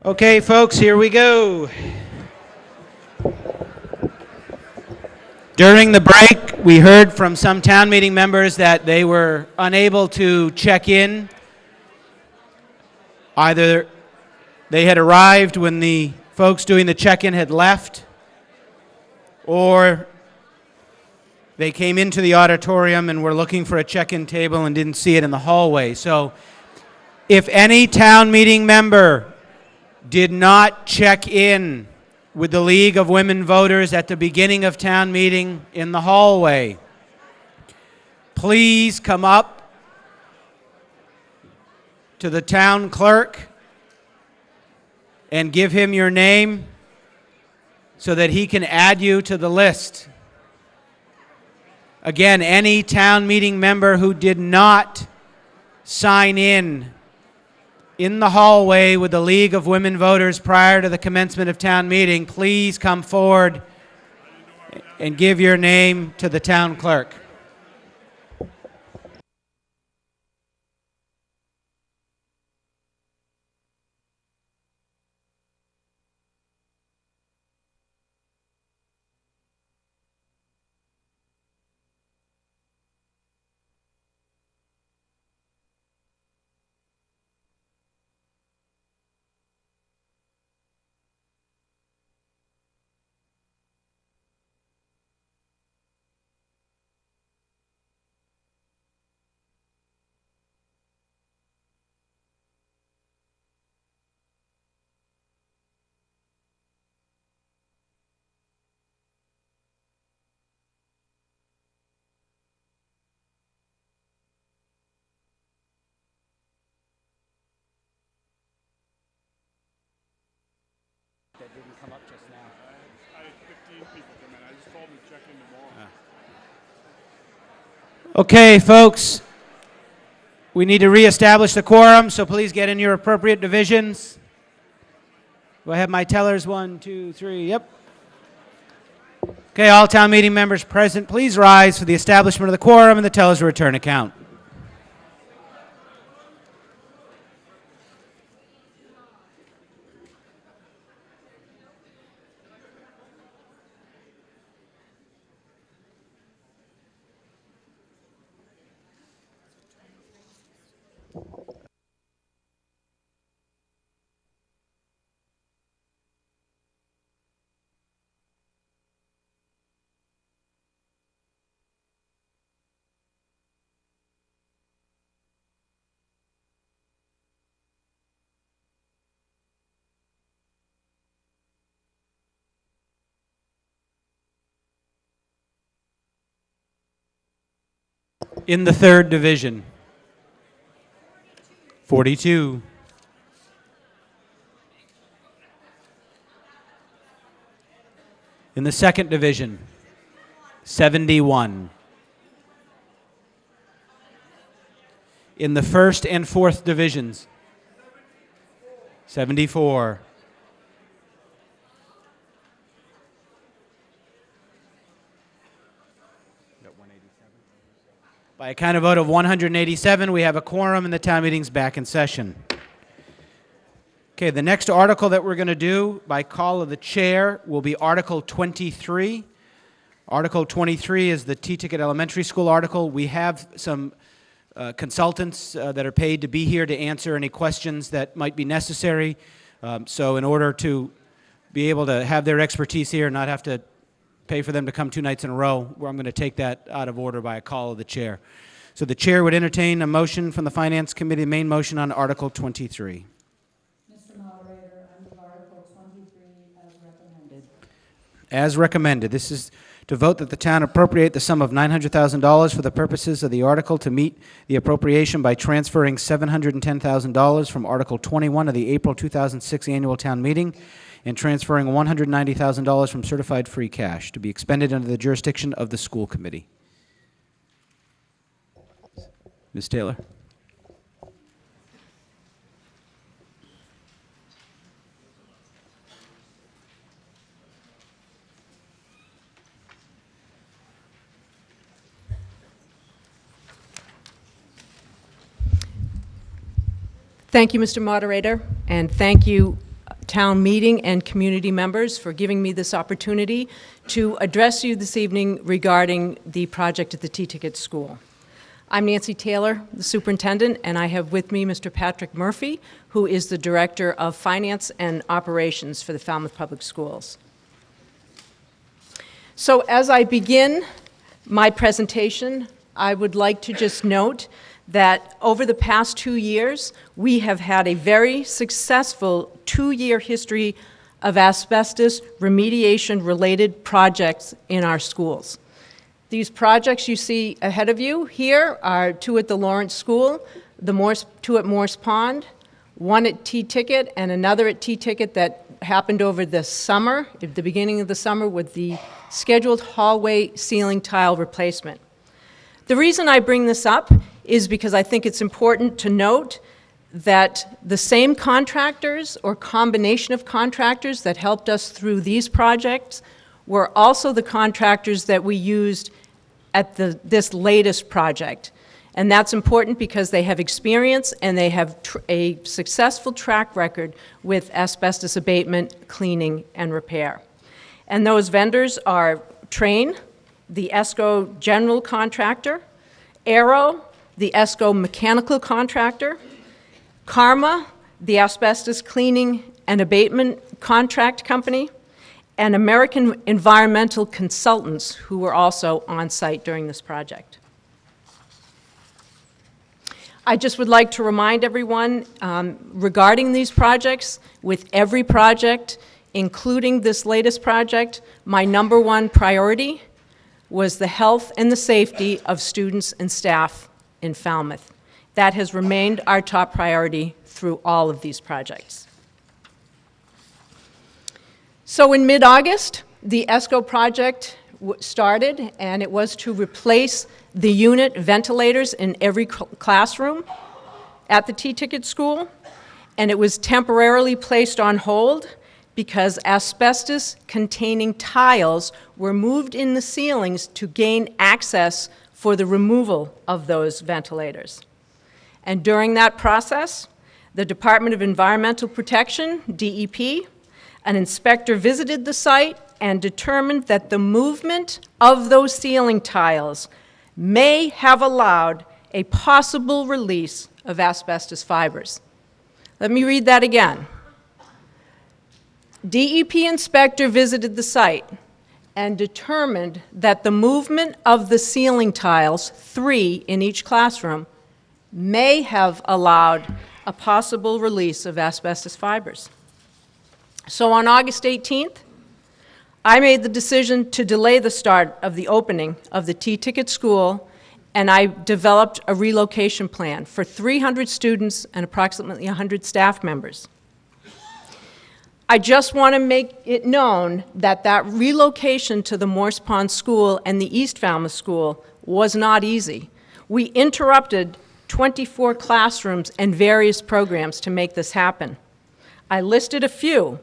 Okay, folks, here we go. During the break, we heard from some town meeting members that they were unable to check in. Either they had arrived when the folks doing the check-in had left, or they came into the auditorium and were looking for a check-in table and didn't see it in the hallway. So if any town meeting member did not check in with the League of Women Voters at the beginning of town meeting in the hallway, please come up to the town clerk and give him your name so that he can add you to the list. Again, any town meeting member who did not sign in the hallway with the League of Women Voters prior to the commencement of town meeting, please come forward and give your name to the town clerk. That didn't come up just now. I had 15 people come in. I just told them to check in tomorrow. Okay, folks, we need to reestablish the quorum, so please get in your appropriate divisions. Do I have my tellers? 1, 2, 3, yep. Okay, all town meeting members present, please rise for the establishment of the quorum and the tellers return account. In the third division, 42. In the second division, 71. In the first and fourth divisions, 74. By a kind of vote of 187, we have a quorum and the town meeting's back in session. Okay, the next article that we're going to do by call of the chair will be Article 23. Article 23 is the Teaticket Elementary School article. We have some consultants that are paid to be here to answer any questions that might be necessary. So in order to be able to have their expertise here and not have to pay for them to come 2 nights in a row, where I'm going to take that out of order by a call of the chair. So the chair would entertain a motion from the Finance Committee, main motion on Article 23. Mr. Moderator, I move Article 23 as recommended. As recommended. This is to vote that the town appropriate the sum of $900,000 for the purposes of the article to meet the appropriation by transferring $710,000 from Article 21 of the April 2006 annual town meeting and transferring $190,000 from certified free cash to be expended under the jurisdiction of the school committee. Ms. Taylor. Thank you, Mr. Moderator, and thank you town meeting and community members for giving me this opportunity to address you this evening regarding the project at the Teaticket School. I'm Nancy Taylor, the superintendent, and I have with me Mr. Patrick Murphy, who is the Director of Finance and Operations for the Falmouth Public Schools. So as I begin my presentation, I would like to just note that over the past 2 years, we have had a very successful 2-year history of asbestos remediation-related projects in our schools. These projects you see ahead of you here are 2 at the Lawrence School, 2 at Morse Pond, 1 at Teaticket, and another at Teaticket that happened over the summer, at the beginning of the summer, with the scheduled hallway ceiling tile replacement. The reason I bring this up is because I think it's important to note that the same contractors or combination of contractors that helped us through these projects were also the contractors that we used at this latest project. And that's important because they have experience and they have a successful track record with asbestos abatement, cleaning, and repair. And those vendors are Train, the ESCO general contractor, Aero, the ESCO mechanical contractor, Karma, the asbestos cleaning and abatement contract company, and American Environmental Consultants, who were also on site during this project. I just would like to remind everyone regarding these projects, with every project, including this latest project, my #1 priority was the health and the safety of students and staff in Falmouth. That has remained our top priority through all of these projects. So in mid-August, the ESCO project started, and it was to replace the unit ventilators in every classroom at the Teaticket School, and it was temporarily placed on hold because asbestos-containing tiles were moved in the ceilings to gain access for the removal of those ventilators. And during that process, the Department of Environmental Protection, DEP, an inspector visited the site and determined that the movement of those ceiling tiles may have allowed a possible release of asbestos fibers. Let me read that again. DEP inspector visited the site and determined that the movement of the ceiling tiles, 3 in each classroom, may have allowed a possible release of asbestos fibers. So on August 18th, I made the decision to delay the start of the opening of the Teaticket School, and I developed a relocation plan for 300 students and approximately 100 staff members. I just want to make it known that that relocation to the Morse Pond School and the East Falmouth School was not easy. We interrupted 24 classrooms and various programs to make this happen. I listed a few.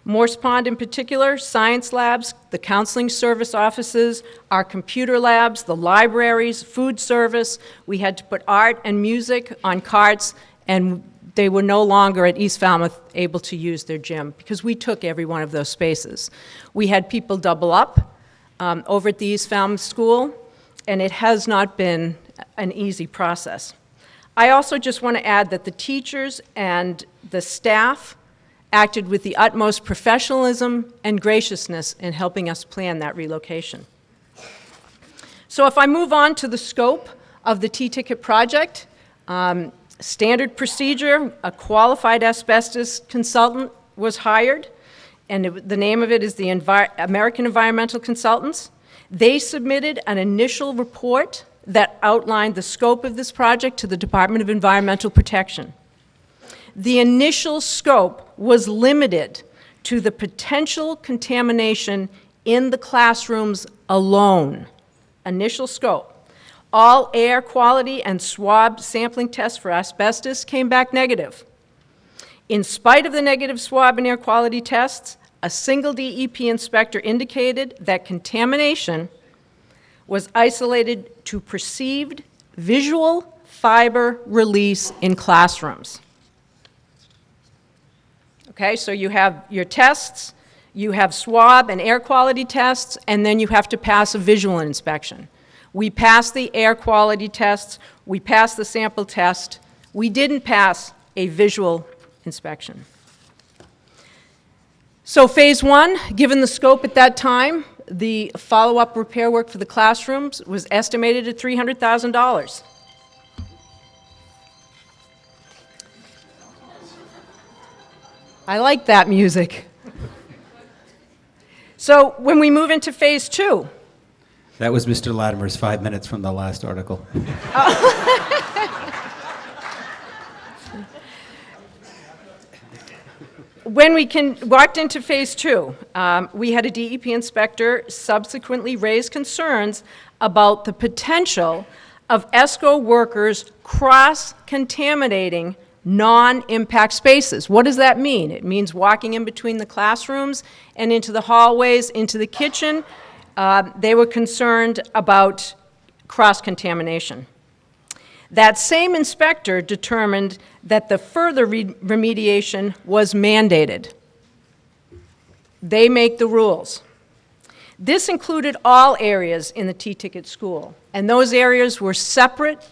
Morse Pond in particular, science labs, the counseling service offices, our computer labs, the libraries, food service. We had to put art and music on carts, and they were no longer at East Falmouth able to use their gym because we took every one of those spaces. We had people double up over at the East Falmouth School, and it has not been an easy process. I also just want to add that the teachers and the staff acted with the utmost professionalism and graciousness in helping us plan that relocation. So if I move on to the scope of the Teaticket project, standard procedure, a qualified asbestos consultant was hired, and the name of it is the American Environmental Consultants. They submitted an initial report that outlined the scope of this project to the Department of Environmental Protection. The initial scope was limited to the potential contamination in the classrooms alone. Initial scope. All air quality and swab sampling tests for asbestos came back negative. In spite of the negative swab and air quality tests, a single DEP inspector indicated that contamination was isolated to perceived visual fiber release in classrooms. Okay, so you have your tests, you have swab and air quality tests, and then you have to pass a visual inspection. We passed the air quality tests, we passed the sample test, we didn't pass a visual inspection. So phase one, given the scope at that time, the follow-up repair work for the classrooms was estimated at $300,000. I like that music. So when we move into phase two, That was Mr. Latimer's 5 minutes from the last article. when we walked into phase two, we had a DEP inspector subsequently raise concerns about the potential of ESCO workers cross-contaminating non-impact spaces. What does that mean? It means walking in between the classrooms and into the hallways, into the kitchen. They were concerned about cross-contamination. That same inspector determined that the further remediation was mandated. They make the rules. This included all areas in the Teaticket school, and those areas were separate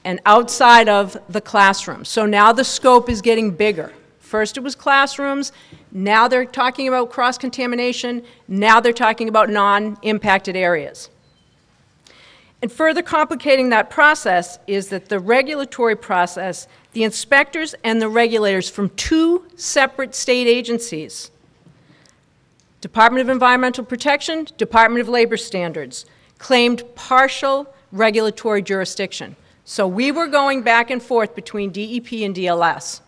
and outside of the classroom. So now the scope is getting bigger. First it was classrooms, now they're talking about cross-contamination, now they're talking about non-impacted areas. And further complicating that process is that the regulatory process, the inspectors and the regulators from two separate state agencies, Department of Environmental Protection, Department of Labor Standards, claimed partial regulatory jurisdiction. So we were going back and forth between DEP and DLS.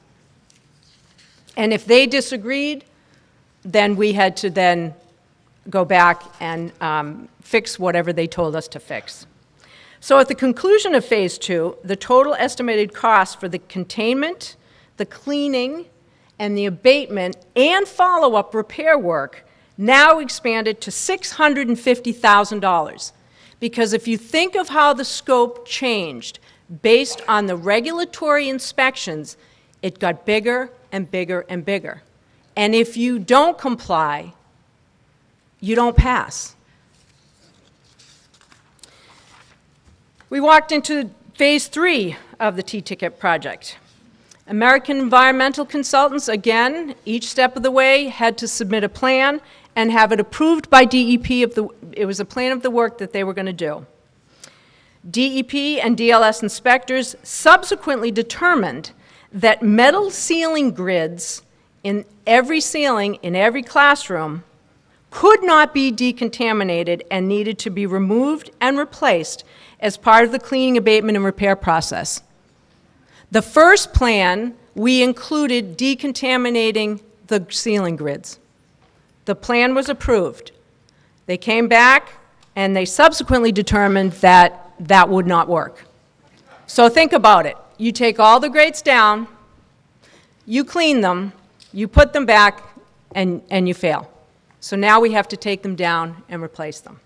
And if they disagreed, then we had to then go back and fix whatever they told us to fix. So at the conclusion of phase two, the total estimated cost for the containment, the cleaning, and the abatement and follow-up repair work now expanded to $650,000. Because if you think of how the scope changed based on the regulatory inspections, it got bigger and bigger and bigger. And if you don't comply, you don't pass. We walked into phase three of the Teaticket project. American environmental consultants, again, each step of the way had to submit a plan and have it approved by DEP. It was a plan of the work that they were going to do. DEP and DLS inspectors subsequently determined that metal ceiling grids in every ceiling in every classroom could not be decontaminated and needed to be removed and replaced as part of the cleaning, abatement, and repair process. The first plan, we included decontaminating the ceiling grids. The plan was approved. They came back and they subsequently determined that that would not work. So think about it. You take all the grates down, you clean them, you put them back, and you fail. So now we have to take them down and replace them.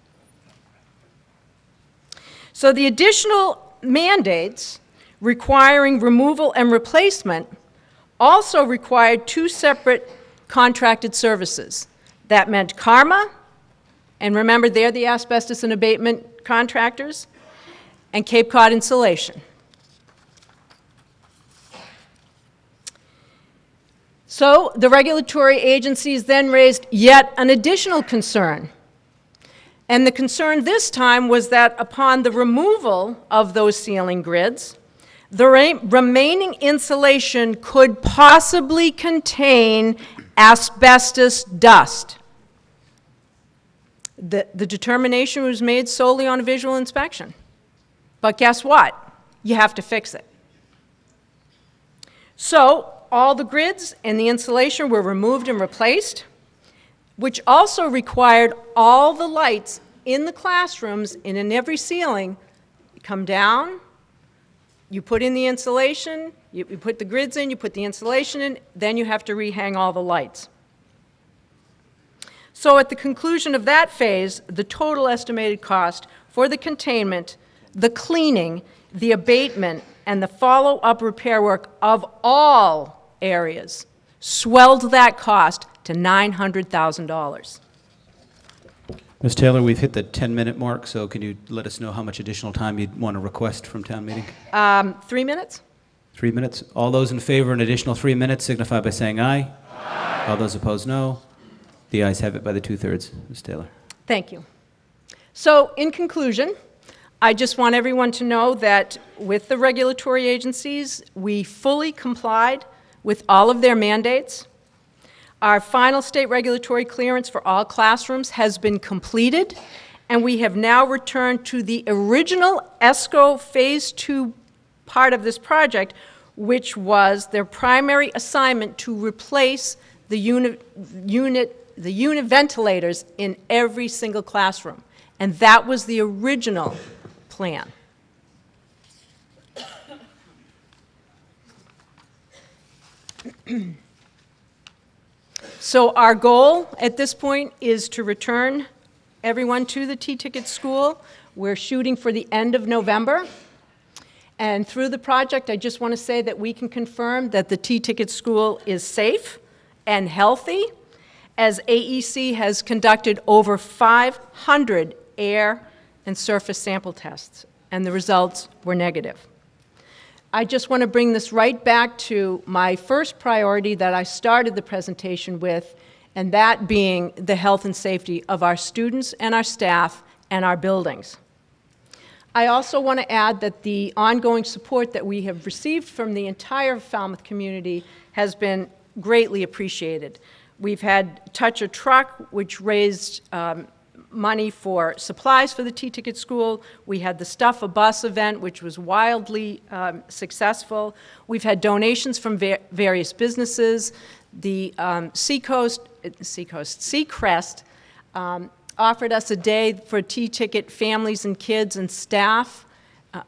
So the additional mandates requiring removal and replacement also required two separate contracted services. That meant Karma, and remember they're the asbestos and abatement contractors, and Cape Cod Insulation. So the regulatory agencies then raised yet an additional concern. And the concern this time was that upon the removal of those ceiling grids, the remaining insulation could possibly contain asbestos dust. The determination was made solely on a visual inspection. But guess what? You have to fix it. So all the grids and the insulation were removed and replaced, which also required all the lights in the classrooms and in every ceiling come down, you put in the insulation, you put the grids in, you put the insulation in, then you have to rehang all the lights. So at the conclusion of that phase, the total estimated cost for the containment, the cleaning, the abatement, and the follow-up repair work of all areas swelled that cost to $900,000. Ms. Taylor, we've hit the 10-minute mark, so can you let us know how much additional time you'd want to request from town meeting? 3 minutes? 3 minutes. All those in favor an additional 3 minutes signify by saying aye. Aye. All those opposed, no. The ayes have it by the 2/3. Ms. Taylor. Thank you. So, in conclusion, I just want everyone to know that with the regulatory agencies, we fully complied with all of their mandates. Our final state regulatory clearance for all classrooms has been completed, and we have now returned to the original ESCO Phase 2 part of this project, which was their primary assignment to replace the unit ventilators in every single classroom. And that was the original plan. So our goal at this point is to return everyone to the Teaticket school. We're shooting for the end of November. And through the project, I just want to say that we can confirm that the Teaticket school is safe and healthy, as AEC has conducted over 500 air and surface sample tests, and the results were negative. I just want to bring this right back to my first priority that I started the presentation with, and that being the health and safety of our students and our staff and our buildings. I also want to add that the ongoing support that we have received from the entire Falmouth community has been greatly appreciated. We've had Touch a Truck, which raised money for supplies for the Teaticket school. We had the Stuff a Bus event, which was wildly successful. We've had donations from various businesses. The Seacrest offered us a day for Teaticket families and kids and staff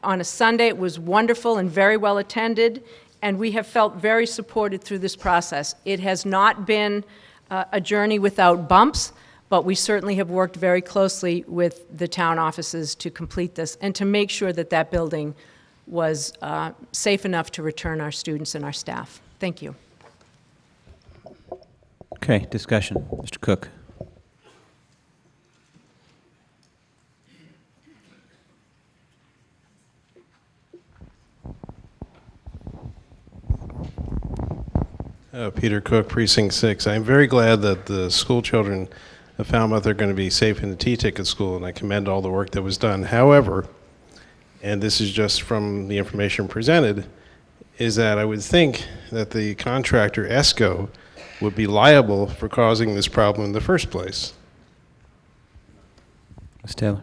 on a Sunday. It was wonderful and very well attended, and we have felt very supported through this process. It has not been a journey without bumps, but we certainly have worked very closely with the town offices to complete this and to make sure that that building was safe enough to return our students and our staff. Thank you. Okay, discussion. Mr. Cook. Peter Cook, Precinct 6. I'm very glad that the school children of Falmouth are going to be safe in the Teaticket school, and I commend all the work that was done. However, and this is just from the information presented, is that I would think that the contractor, ESCO, would be liable for causing this problem in the first place. Ms. Taylor.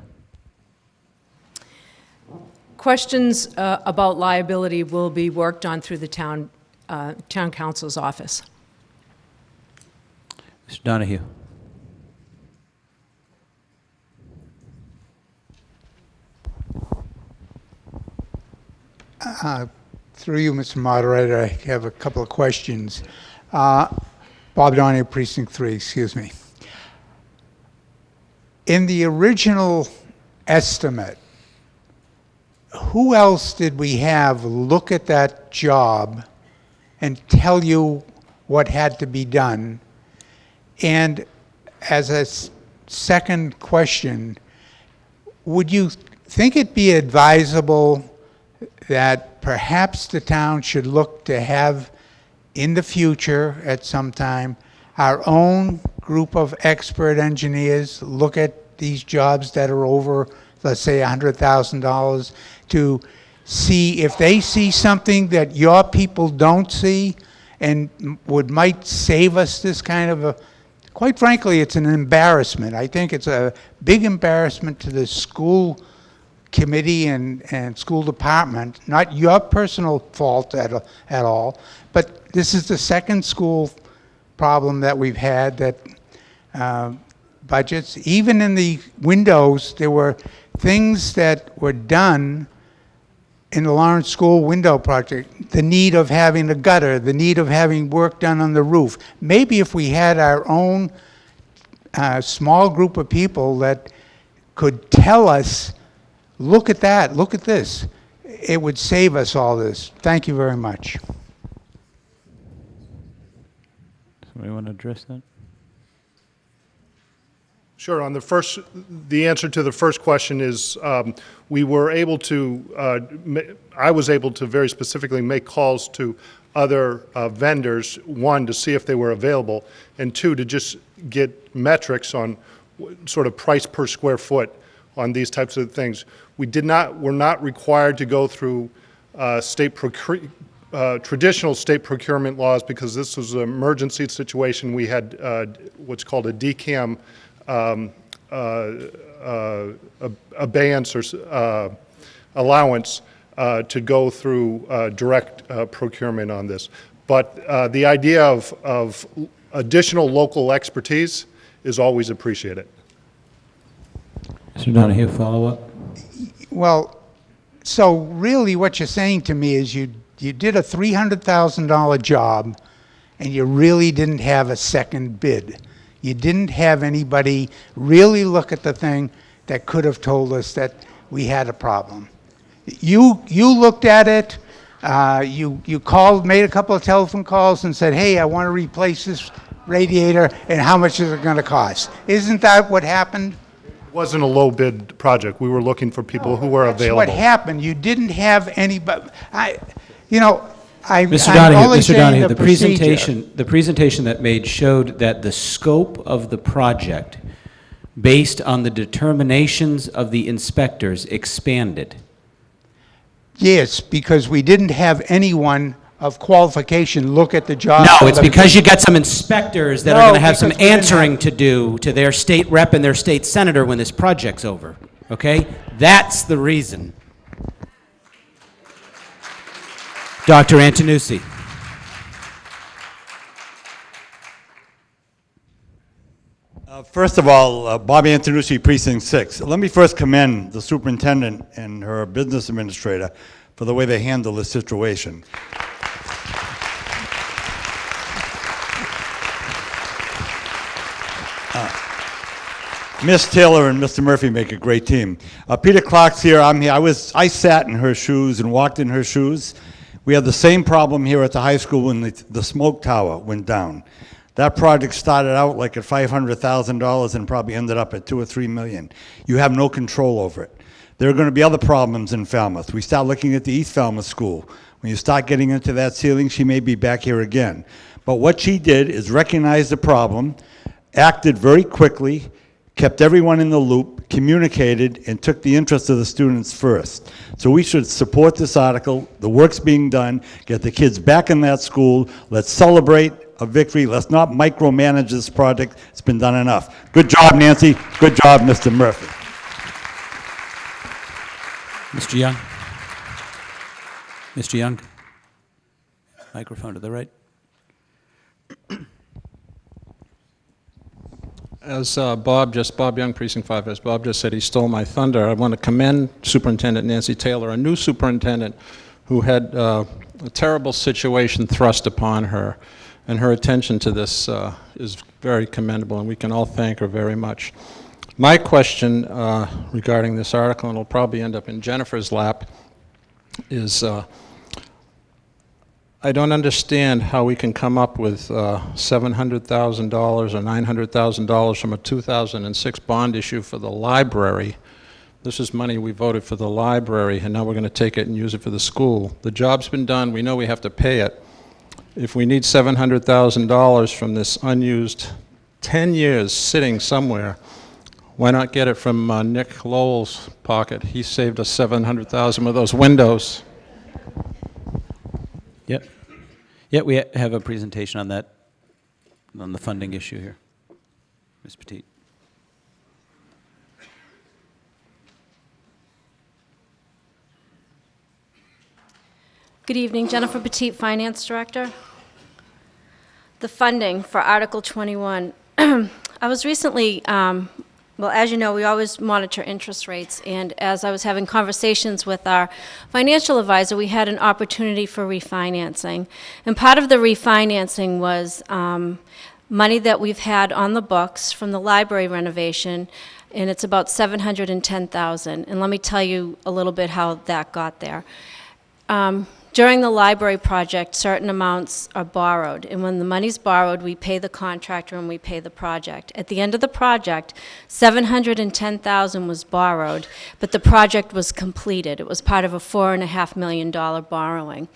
Questions about liability will be worked on through the town council's office. Mr. Donahue. Through you, Mr. Moderator, I have a couple of questions. Bob Donahue, Precinct 3, excuse me. In the original estimate, who else did we have look at that job and tell you what had to be done? And as a second question, would you think it be advisable that perhaps the town should look to have in the future at some time our own group of expert engineers look at these jobs that are over, let's say, $100,000 to see if they see something that your people don't see and might save us this kind of a, quite frankly, it's an embarrassment. I think it's a big embarrassment to the school committee and school department, not your personal fault at all, but this is the second school problem that we've had, that budgets, even in the windows, there were things that were done in the Lawrence School window project, the need of having a gutter, the need of having work done on the roof. Maybe if we had our own small group of people that could tell us, look at that, look at this, it would save us all this. Thank you very much. Somebody want to address that? Sure. On the answer to the first question is we were able to, I was able to very specifically make calls to other vendors, one, to see if they were available, and two, to just get metrics on sort of price per square foot on these types of things. We're not required to go through traditional state procurement laws because this was an emergency situation. We had what's called a DCAM abeyance or allowance to go through direct procurement on this. But the idea of additional local expertise is always appreciated. Mr. Donahue, follow-up? Well, so really what you're saying to me is you did a $300,000 job and you really didn't have a second bid. You didn't have anybody really look at the thing that could have told us that we had a problem. You looked at it, you called, made a couple of telephone calls and said, hey, I want to replace this radiator and how much is it going to cost? Isn't that what happened? It wasn't a low bid project. We were looking for people who were available. That's what happened. You didn't have anybody. Mr. Donahue, the presentation that made showed that the scope of the project, based on the determinations of the inspectors, expanded. Yes, because we didn't have anyone of qualification look at the job. No, it's because you got some inspectors that are going to have some because we didn't answering to do to their state rep and their state senator when this project's over, okay? That's the reason. Dr. Antonucci. First of all, Bob Antonucci, Precinct 6. Let me first commend the superintendent and her business administrator for the way they handle this situation. Miss Taylor and Mr. Murphy make a great team. Peter Clark's here, I'm here. I sat in her shoes and walked in her shoes. We had the same problem here at the high school when the smoke tower went down. That project started out like at $500,000 and probably ended up at $2 or $3 million. You have no control over it. There are going to be other problems in Falmouth. We start looking at the East Falmouth School. When you start getting into that ceiling, she may be back here again. But what she did is recognize the problem, acted very quickly, kept everyone in the loop, communicated, and took the interest of the students first. So we should support this article. The work's being done. Get the kids back in that school. Let's celebrate a victory. Let's not micromanage this project. It's been done enough. Good job, Nancy. Good job, Mr. Murphy. Mr. Young. Mr. Young. Microphone to the right. As Bob Young, Precinct 5, as Bob just said, he stole my thunder. I want to commend Superintendent Nancy Taylor, a new superintendent who had a terrible situation thrust upon her, and her attention to this is very commendable, and we can all thank her very much. My question regarding this article, and it'll probably end up in Jennifer's lap, is I don't understand how we can come up with $700,000 or $900,000 from a 2006 bond issue for the library. This is money we voted for the library, and now we're going to take it and use it for the school. The job's been done. We know we have to pay it. If we need $700,000 from this unused 10 years sitting somewhere, why not get it from Nick Lowell's pocket? He saved us $700,000 with those windows. Yep. Yeah, we have a presentation on that, on the funding issue here. Ms. Petit. Good evening, Jennifer Petit, Finance Director. The funding for Article 21. I was recently, well, as you know, we always monitor interest rates, and as I was having conversations with our financial advisor, we had an opportunity for refinancing. And part of the refinancing was money that we've had on the books from the library renovation, and it's about $710,000. And let me tell you a little bit how that got there. During the library project, certain amounts are borrowed, and when the money's borrowed, we pay the contractor and we pay the project. At the end of the project, $710,000 was borrowed, but the project was completed. It was part of a $4.5 million borrowing.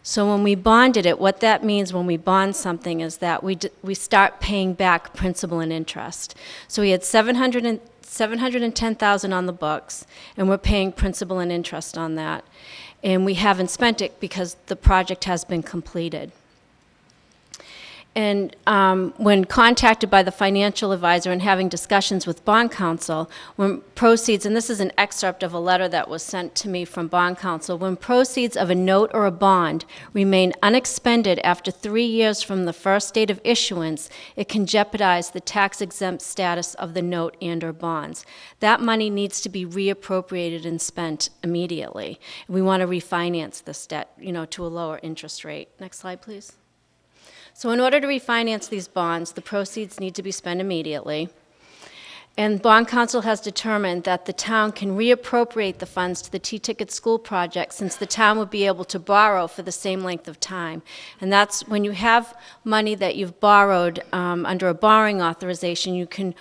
So when we bonded it, what that means when we bond something is that we start paying back principal and interest. So we had $710,000 on the books, and we're paying principal and interest on that. And we haven't spent it because the project has been completed. And when contacted by the financial advisor and having discussions with bond counsel, when proceeds, and this is an excerpt of a letter that was sent to me from bond counsel, when proceeds of a note or a bond remain unexpended after 3 years from the first date of issuance, it can jeopardize the tax-exempt status of the note and or bonds. That money needs to be reappropriated and spent immediately. We want to refinance this debt, to a lower interest rate. Next slide, please. So in order to refinance these bonds, the proceeds need to be spent immediately. And bond counsel has determined that the town can reappropriate the funds to the Teaticket school project, since the town would be able to borrow for the same length of time. And that's when you have money that you've borrowed under a borrowing authorization, you can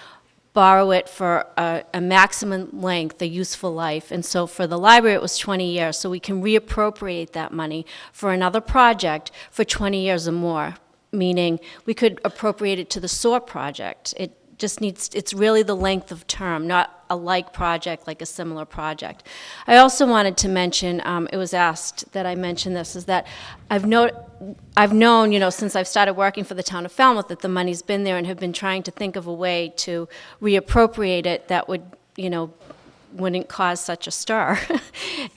borrow it for a maximum length, a useful life. And so for the library, it was 20 years. So we can reappropriate that money for another project for 20 years or more, meaning we could appropriate it to the SOAR project. It just needs, it's really the length of term, not a like project, like a similar project. I also wanted to mention, it was asked that I mention this, is that I've known, since I've started working for the town of Falmouth, that the money's been there, and have been trying to think of a way to reappropriate it that would, wouldn't cause such a stir.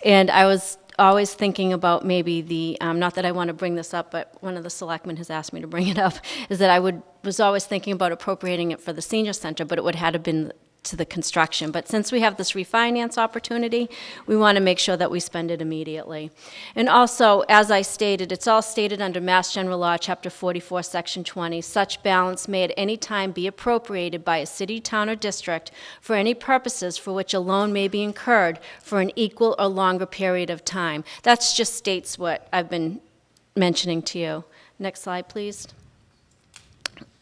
And I was always thinking about maybe the, not that I want to bring this up, but one of the selectmen has asked me to bring it up, is that was always thinking about appropriating it for the senior center, but it would have been to the construction. But since we have this refinance opportunity, we want to make sure that we spend it immediately. And also, as I stated, it's all stated under Mass General Law, Chapter 44, Section 20. Such balance may at any time be appropriated by a city, town, or district for any purposes for which a loan may be incurred for an equal or longer period of time. That just states what I've been mentioning to you. Next slide, please.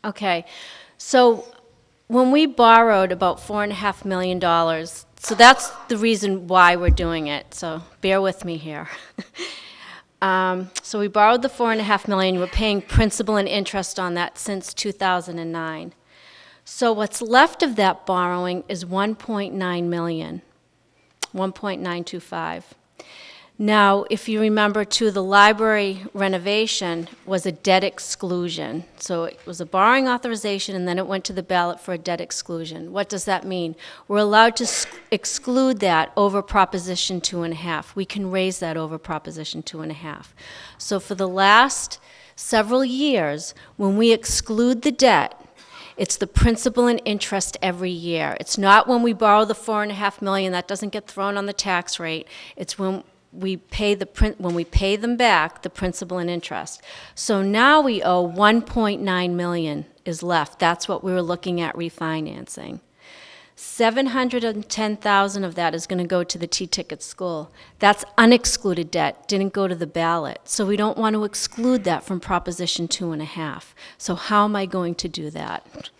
Okay, so when we borrowed about $4.5 million, so that's the reason why we're doing it, so bear with me here. So we borrowed the $4.5 million, we're paying principal and interest on that since 2009. So what's left of that borrowing is $1.9 million, 1.925. Now, if you remember too, the library renovation was a debt exclusion. So it was a borrowing authorization, and then it went to the ballot for a debt exclusion. What does that mean? We're allowed to exclude that over Proposition 2.5. We can raise that over Proposition 2.5. So for the last several years, when we exclude the debt, it's the principal and interest every year. It's not when we borrow the $4.5 million, that doesn't get thrown on the tax rate. It's when we pay them back, the principal and interest. So now we owe $1.9 million is left. That's what we were looking at refinancing. $710,000 of that is going to go to the Teaticket school. That's unexcluded debt, didn't go to the ballot. So we don't want to exclude that from Proposition 2.5. So how am I going to do that?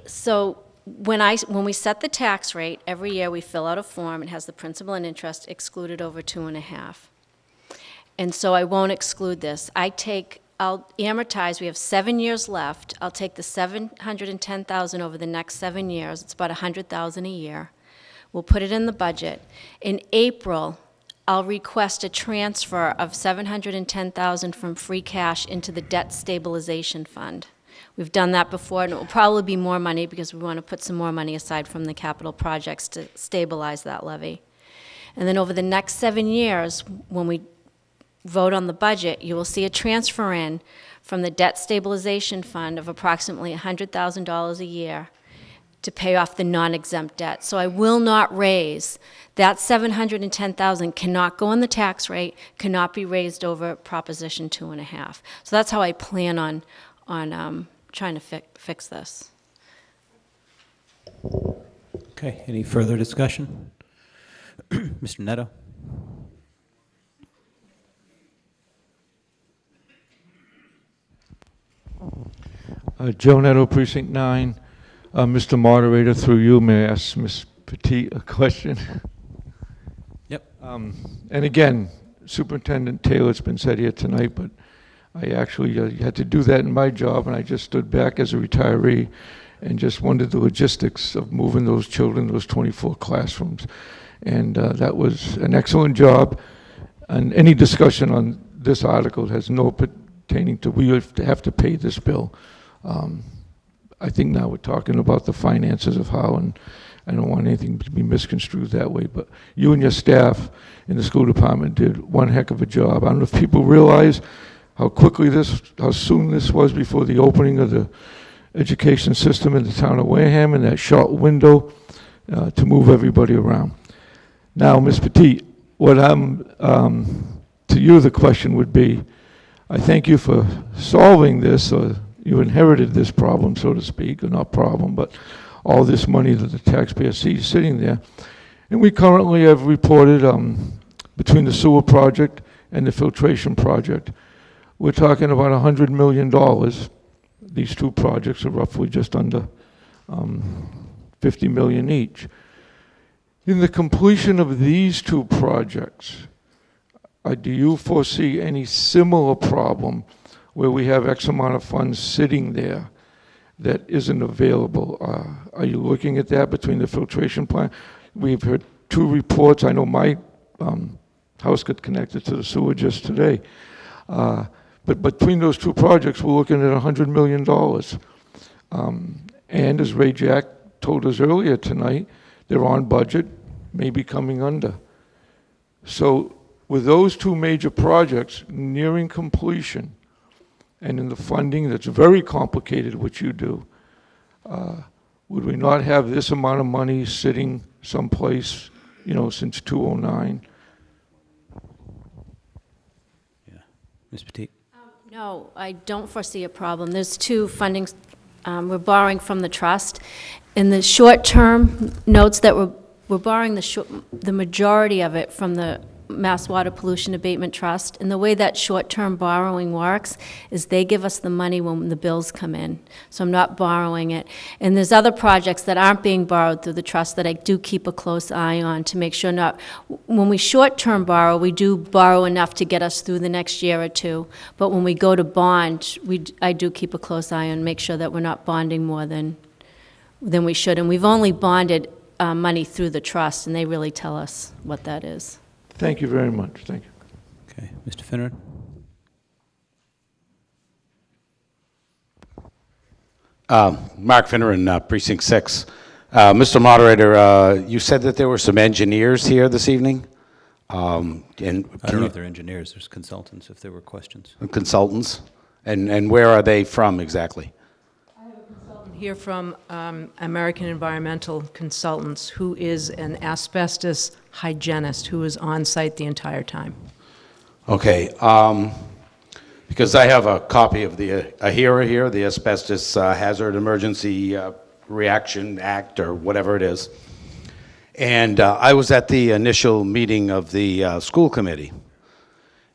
So when we set the tax rate, every year we fill out a form. It has the principal and interest excluded over 2.5. And so I won't exclude this. I'll amortize, we have 7 years left. I'll take the $710,000 over the next 7 years. It's about $100,000 a year. We'll put it in the budget. In April, I'll request a transfer of $710,000 from free cash into the debt stabilization fund. We've done that before, and it will probably be more money because we want to put some more money aside from the capital projects to stabilize that levy. And then over the next 7 years, when we vote on the budget, you will see a transfer in from the debt stabilization fund of approximately $100,000 a year to pay off the non-exempt debt. So I will not raise that $710,000, cannot go on the tax rate, cannot be raised over Proposition 2.5. So that's how I plan on trying to fix this. Okay, any further discussion? Mr. Neto? Joe Netto, Precinct 9. Mr. Moderator, through you, may I ask Ms. Petit a question? Yep. And again, Superintendent Taylor, it's been said here tonight, but I actually had to do that in my job, and I just stood back as a retiree and just wondered the logistics of moving those children, those 24 classrooms. And that was an excellent job. And any discussion on this article has no pertaining to we have to pay this bill. I think now we're talking about the finances of how, and I don't want anything to be misconstrued that way, but you and your staff in the school department did one heck of a job. I don't know if people realize how soon this was before the opening of the education system in the town of Wareham, and that short window to move everybody around. Now, Ms. Petit, what to you the question would be, I thank you for solving this, you inherited this problem, so to speak, or not problem, but all this money that the taxpayer sees sitting there. And we currently have reported between the sewer project and the filtration project, we're talking about $100 million. These two projects are roughly just under 50 million each. In the completion of these two projects, do you foresee any similar problem where we have X amount of funds sitting there that isn't available? Are you looking at that between the filtration plant? We've heard two reports. I know my house got connected to the sewer just today. But between those two projects, we're looking at $100 million. And as Ray Jack told us earlier tonight, they're on budget, maybe coming under. So with those two major projects nearing completion, and in the funding that's very complicated, which you do, would we not have this amount of money sitting someplace, since 2009? Yeah. Ms. Petit? No, I don't foresee a problem. There's two fundings. We're borrowing from the trust. In the short-term notes that we're borrowing the majority of it from the Mass Water Pollution Abatement Trust. And the way that short-term borrowing works is they give us the money when the bills come in. So I'm not borrowing it. And there's other projects that aren't being borrowed through the trust that I do keep a close eye on to make sure not, when we short-term borrow, we do borrow enough to get us through the next year or two. But when we go to bond, I do keep a close eye on, make sure that we're not bonding more than we should. And we've only bonded money through the trust, and they really tell us what that is. Thank you very much. Thank you. Okay. Mr. Finneran? Mark Finneran, Precinct 6. Mr. Moderator, you said that there were some engineers here this evening? And I don't know if they're engineers, there's consultants, if there were questions. Consultants? And where are they from exactly? Here from American Environmental Consultants, who is an asbestos hygienist who is on site the entire time. Okay, because I have a copy of the AHERA here, the Asbestos Hazard Emergency Reaction Act, or whatever it is. And I was at the initial meeting of the school committee.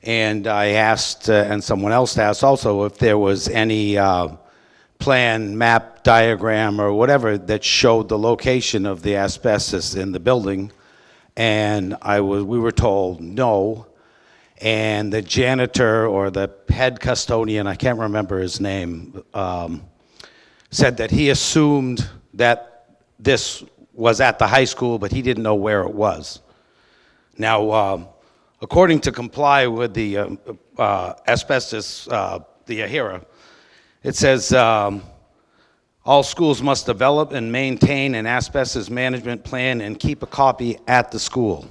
And I asked, and someone else asked also, if there was any plan, map, diagram, or whatever that showed the location of the asbestos in the building, and we were told no, and the janitor or the head custodian, I can't remember his name, said that he assumed that this was at the high school, but he didn't know where it was. Now, according to comply with the asbestos, the AHERA, it says all schools must develop and maintain an asbestos management plan and keep a copy at the school.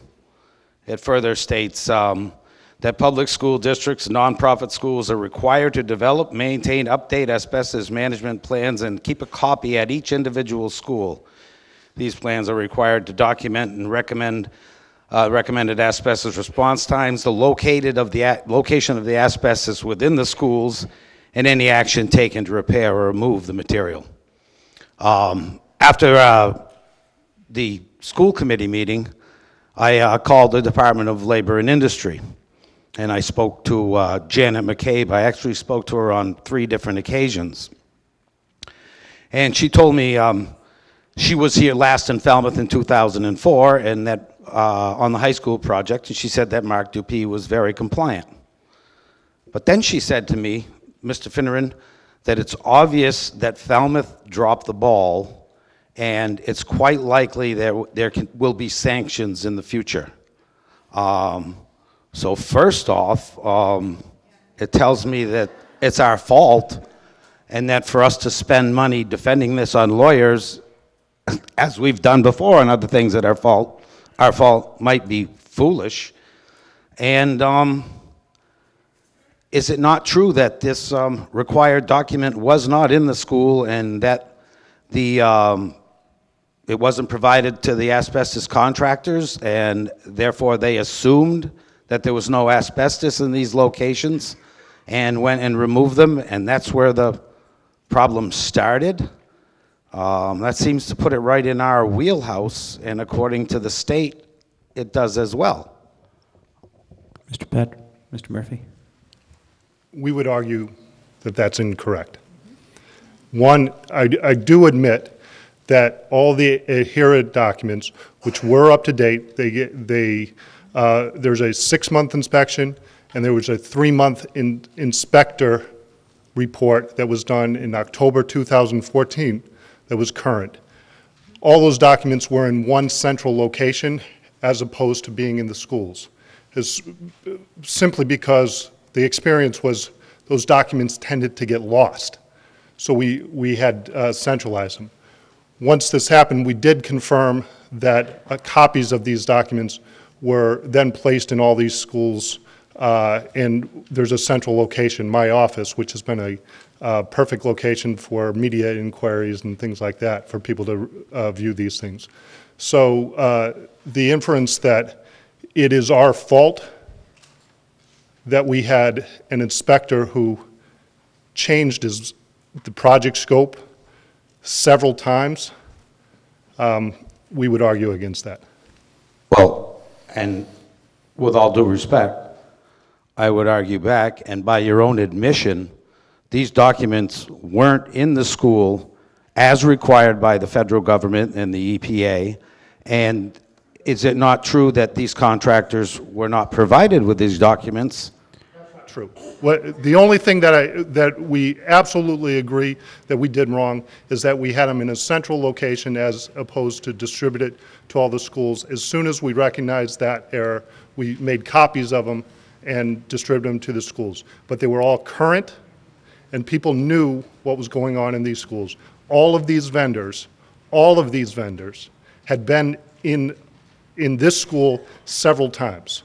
It further states that public school districts and nonprofit schools are required to develop, maintain, update asbestos management plans and keep a copy at each individual school. These plans are required to document and recommended asbestos response times, the location of the asbestos within the schools, and any action taken to repair or remove the material. After the school committee meeting, I called the Department of Labor and Industry, and I spoke to Janet McCabe. I actually spoke to her on 3 different occasions. And she told me she was here last in Falmouth in 2004, and that on the high school project, and she said that Mark Dupuy was very compliant. But then she said to me, Mr. Finneran, that it's obvious that Falmouth dropped the ball, and it's quite likely there will be sanctions in the future. So first off, it tells me that it's our fault, and that for us to spend money defending this on lawyers, as we've done before on other things that our fault might be foolish. And is it not true that this required document was not in the school, and that it wasn't provided to the asbestos contractors, and therefore they assumed that there was no asbestos in these locations and went and removed them, and that's where the problem started? That seems to put it right in our wheelhouse, and according to the state, it does as well. Mr. Pett, Mr. Murphy. We would argue that that's incorrect. One, I do admit that all the HERA documents, which were up to date, there's a 6-month inspection, and there was a 3-month inspector report that was done in October 2014 that was current. All those documents were in one central location as opposed to being in the schools. It's simply because the experience was those documents tended to get lost. So we had centralized them. Once this happened, we did confirm that copies of these documents were then placed in all these schools, and there's a central location, my office, which has been a perfect location for media inquiries and things like that for people to view these things. So the inference that it is our fault that we had an inspector who changed the project scope several times, we would argue against that. Well, and with all due respect, I would argue back, and by your own admission, these documents weren't in the school as required by the federal government and the EPA, and is it not true that these contractors were not provided with these documents? True. The only thing that we absolutely agree that we did wrong is that we had them in a central location as opposed to distributed to all the schools. As soon as we recognized that error, we made copies of them and distributed them to the schools. But they were all current, and people knew what was going on in these schools. All of these vendors had been in this school several times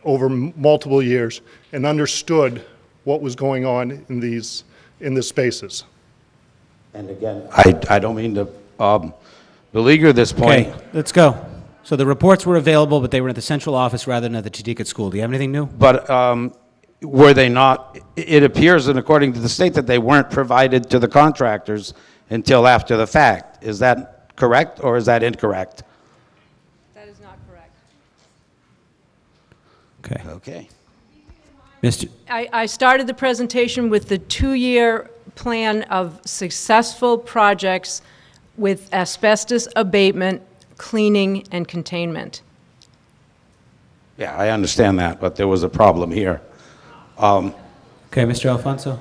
over multiple years and understood what was going on in the spaces. And again, I don't mean to beleaguer this point. Okay, let's go. So the reports were available, but they were at the central office rather than at the Teaticket school. Do you have anything new? But were they not, it appears, and according to the state, that they weren't provided to the contractors until after the fact. Is that correct, or is that incorrect? That is not correct. Okay. Okay. Mr. I started the presentation with the 2-year plan of successful projects with asbestos abatement, cleaning, and containment. Yeah, I understand that, but there was a problem here. Okay, Mr. Alfonso.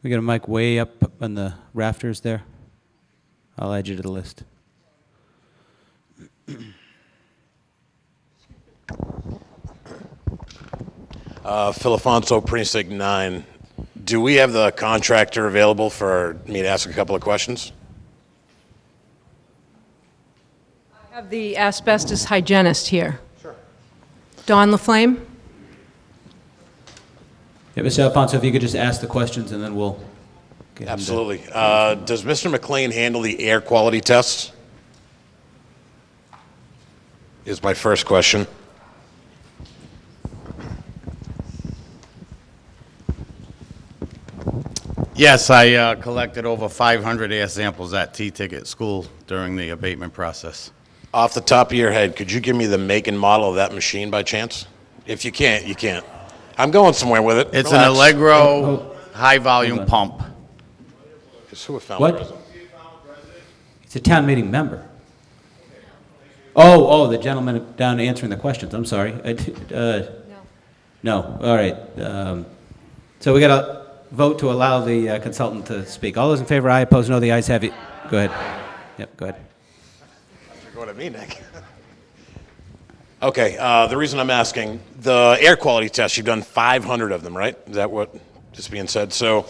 We got a mic way up on the rafters there. I'll add you to the list. Phil Afonso, Precinct 9. Do we have the contractor available for me to ask a couple of questions? I have the asbestos hygienist here. Sure. Don LaFlame? Yeah, Mr. Alfonso, if you could just ask the questions and then we'll get him to- Absolutely. Does Mr. McLean handle the air quality tests? Is my first question. Yes, I collected over 500 air samples at Teaticket school during the abatement process. Off the top of your head, could you give me the make and model of that machine by chance? If you can't, you can't. I'm going somewhere with it. It's Relax. an Allegro high-volume pump. Is who a founder What? is? He's a town meeting member. Oh, the gentleman down answering the questions, I'm sorry. No, all right. So we got to vote to allow the consultant to speak. All those in favor, aye. Opposed, no. The ayes have it. Go ahead. Yep, go ahead. Go to me, Nick. Okay, the reason I'm asking, the air quality tests, you've done 500 of them, right? Is that what is being said? So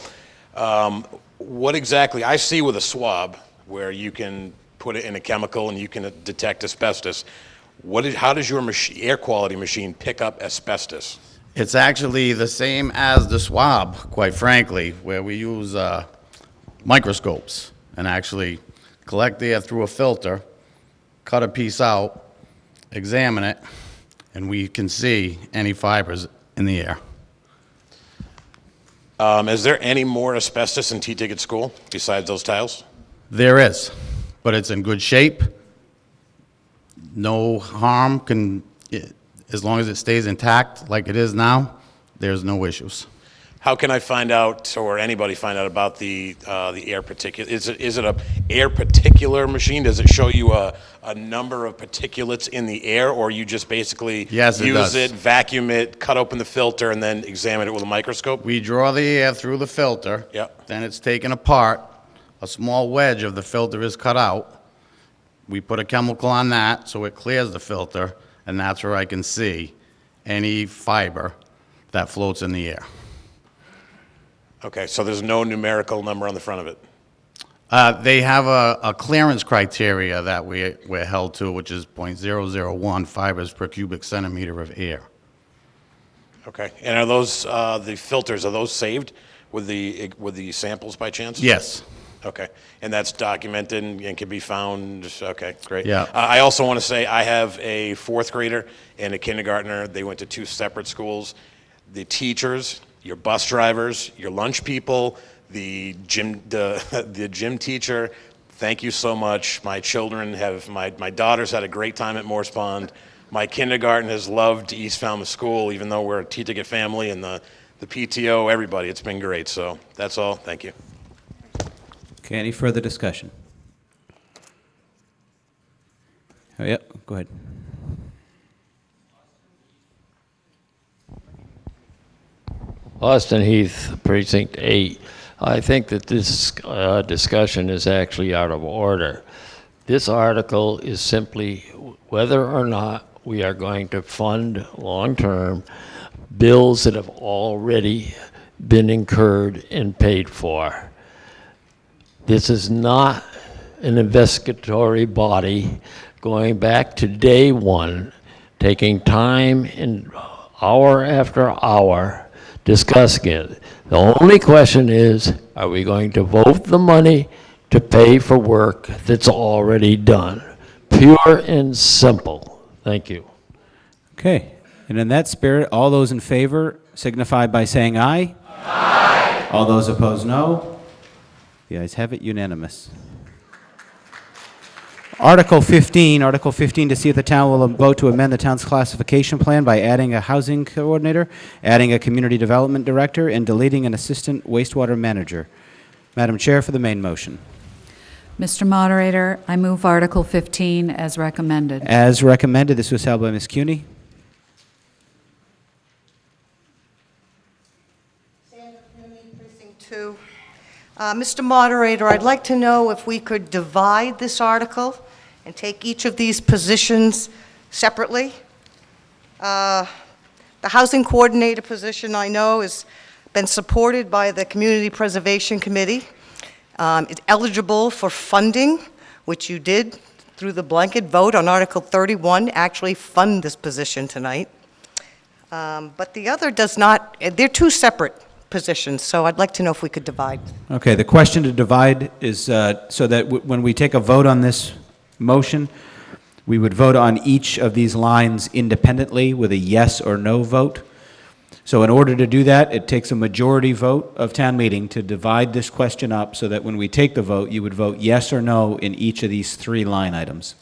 what exactly, I see with a swab where you can put it in a chemical and you can detect asbestos. How does your air quality machine pick up asbestos? It's actually the same as the swab, quite frankly, where we use microscopes and actually collect the air through a filter, cut a piece out, examine it, and we can see any fibers in the air. Is there any more asbestos in Teaticket School besides those tiles? There is, but it's in good shape. No harm as long as it stays intact like it is now, there's no issues. How can I find out, or anybody find out about the air particulate? Is it a air particular machine? Does it show you a number of particulates in the air, or you just basically use it, vacuum it, cut open the filter, and then examine it with a microscope? We draw the air through the filter. Yep. Then it's taken apart. A small wedge of the filter is cut out. We put a chemical on that so it clears the filter, and that's where I can see any fiber that floats in the air. Okay, so there's no numerical number on the front of it? They have a clearance criteria that we're held to, which is 0.001 fibers per cubic centimeter of air. Okay, and are those, the filters, are those saved with the samples by chance? Yes. Okay, and that's documented and can be found, okay, great. Yeah. I also want to say I have a fourth grader and a kindergartner. They went to two separate schools. The teachers, your bus drivers, your lunch people, the gym teacher, thank you so much. My children have, my daughters had a great time at Morse Pond. My kindergarten has loved East Falmouth School, even though we're a Teaticket family, and the PTO, everybody, it's been great. So that's all, thank you. Okay, any further discussion? Oh, yeah, go ahead. Austin Heath, Precinct 8. I think that this discussion is actually out of order. This article is simply whether or not we are going to fund long-term bills that have already been incurred and paid for. This is not an investigatory body going back to day one, taking time and hour after hour discussing it. The only question is, are we going to vote the money to pay for work that's already done? Pure and simple. Thank you. Okay, and in that spirit, all those in favor signify by saying aye. Aye. All those opposed, no. The ayes have it, unanimous. Article 15 to see if the town will vote to amend the town's classification plan by adding a housing coordinator, adding a community development director, and deleting an assistant wastewater manager. Madam Chair, for the main motion. Mr. Moderator, I move Article 15 as recommended. As recommended, this was held by Ms. Cuny. Precinct 2. Mr. Moderator, I'd like to know if we could divide this article and take each of these positions separately. The housing coordinator position, I know, has been supported by the Community Preservation Committee. It's eligible for funding, which you did through the blanket vote on Article 31, actually fund this position tonight. But the other does not, they're two separate positions, so I'd like to know if we could divide. Okay, the question to divide is so that when we take a vote on this motion, we would vote on each of these lines independently with a yes or no vote. So in order to do that, it takes a majority vote of town meeting to divide this question up so that when we take the vote, you would vote yes or no in each of these three line items.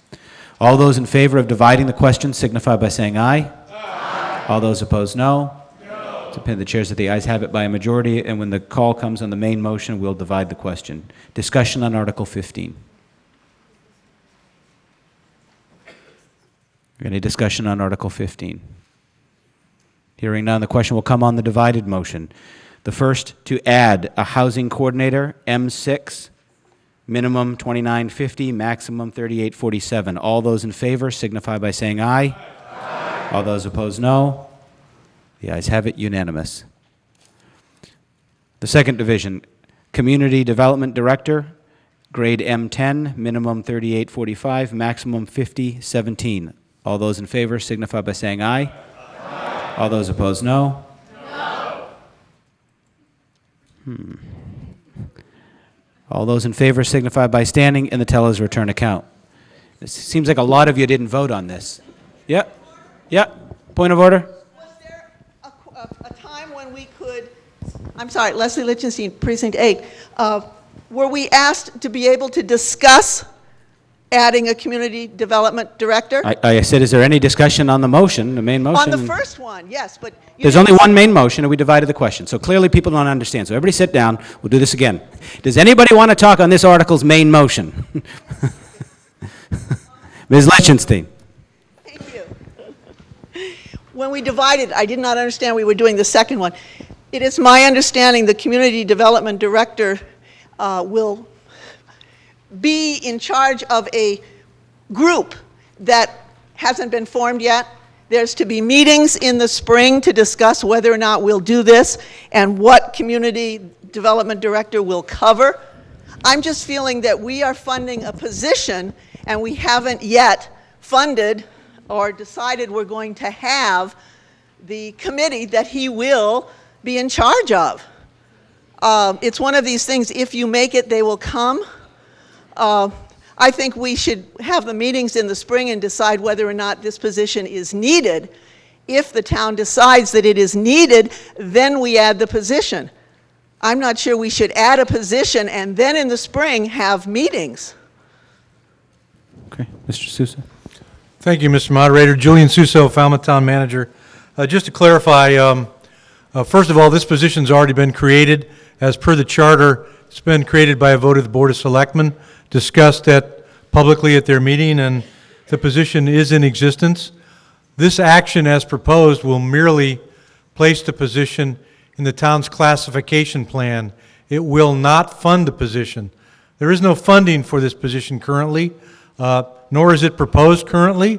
All those in favor of dividing the question signify by saying aye. Aye. All those opposed, no. No. Depend the chairs that the ayes have it by a majority, and when the call comes on the main motion, we'll divide the question. Discussion on Article 15. Any discussion on Article 15? Hearing none, the question will come on the divided motion. The first, to add a housing coordinator, M6, minimum $29.50, maximum $38.47. All those in favor signify by saying aye. Aye. All those opposed, no. The ayes have it, unanimous. The second division, Community Development Director, grade M10, minimum $38.45, maximum $50.17. All those in favor signify by saying aye. Aye. All those opposed, no. No. All those in favor signify by standing, and the teller's return account. It seems like a lot of you didn't vote on this. Yep. Yep. Point of order. Was there a time when we could, I'm sorry, Leslie Lichtenstein, Precinct 8, were we asked to be able to discuss adding a community development director? I said, is there any discussion on the motion, the main motion? On the first one, yes, but... There's only one main motion, and we divided the question. So clearly people don't understand. So everybody sit down. We'll do this again. Does anybody want to talk on this article's main motion? Ms. Lichtenstein. Thank you. When we divided, I did not understand we were doing the second one. It is my understanding the community development director will be in charge of a group that hasn't been formed yet. There's to be meetings in the spring to discuss whether or not we'll do this and what community development director will cover. I'm just feeling that we are funding a position and we haven't yet funded or decided we're going to have the committee that he will be in charge of. It's one of these things, if you make it, they will come. I think we should have the meetings in the spring and decide whether or not this position is needed. If the town decides that it is needed, then we add the position. I'm not sure we should add a position and then in the spring have meetings. Okay, Mr. Sousa. Thank you, Mr. Moderator. Julian Suso, Falmouth Town Manager. Just to clarify, first of all, this position's already been created. As per the charter, it's been created by a vote of the Board of Selectmen, discussed publicly at their meeting, and the position is in existence. This action as proposed will merely place the position in the town's classification plan. It will not fund the position. There is no funding for this position currently, nor is it proposed currently.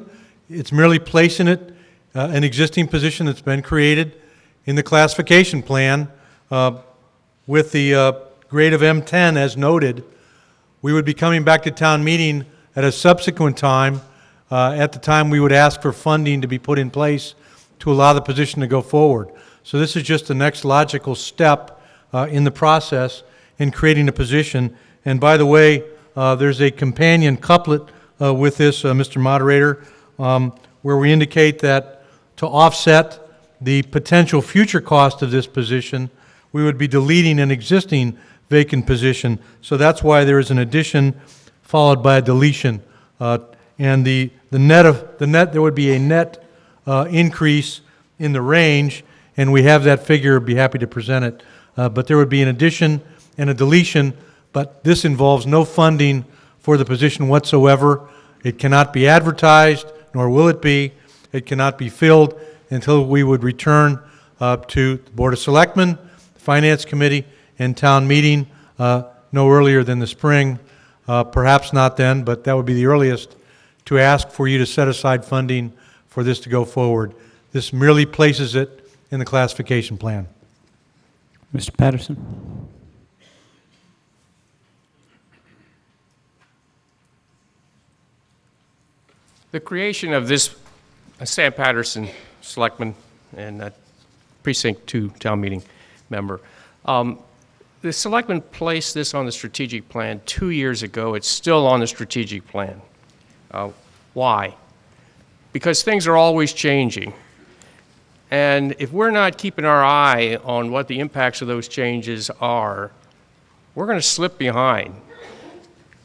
It's merely placing it, an existing position that's been created in the classification plan with the grade of M10 as noted. We would be coming back to town meeting at a subsequent time. At the time, we would ask for funding to be put in place to allow the position to go forward. So this is just the next logical step in the process in creating a position. And by the way, there's a companion couplet with this, Mr. Moderator, where we indicate that to offset the potential future cost of this position, we would be deleting an existing vacant position. So that's why there is an addition followed by a deletion. And the net, there would be a net increase in the range, and we have that figure, be happy to present it. But there would be an addition and a deletion, but this involves no funding for the position whatsoever. It cannot be advertised, nor will it be. It cannot be filled until we would return to the Board of Selectmen, the Finance Committee, and town meeting no earlier than the spring. Perhaps not then, but that would be the earliest to ask for you to set aside funding for this to go forward. This merely places it in the classification plan. Mr. Patterson. The creation of this, Sam Patterson, Selectman and Precinct 2 town meeting member. The Selectmen placed this on the strategic plan 2 years ago. It's still on the strategic plan. Why? Because things are always changing. And if we're not keeping our eye on what the impacts of those changes are, we're going to slip behind.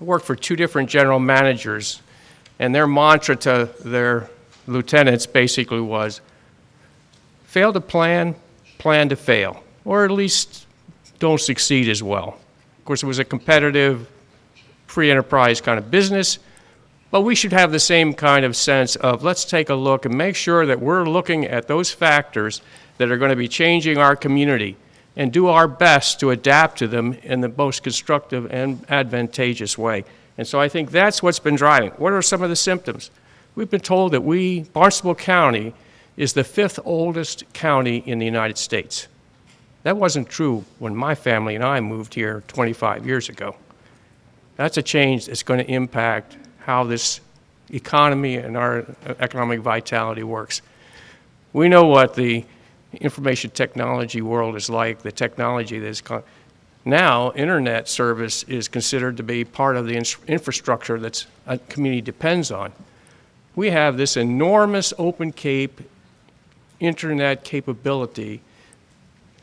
I worked for 2 different general managers, and their mantra to their lieutenants basically was, fail to plan plan to fail, or at least don't succeed as well. Of course, it was a competitive, free enterprise kind of business, but we should have the same kind of sense of let's take a look and make sure that we're looking at those factors that are going to be changing our community and do our best to adapt to them in the most constructive and advantageous way. And so I think that's what's been driving. What are some of the symptoms? We've been told that Barnstable County is the 5th oldest county in the United States. That wasn't true when my family and I moved here 25 years ago. That's a change that's going to impact how this economy and our economic vitality works. We know what the information technology world is like, the technology that is now internet service is considered to be part of the infrastructure that a community depends on. We have this enormous open Cape internet capability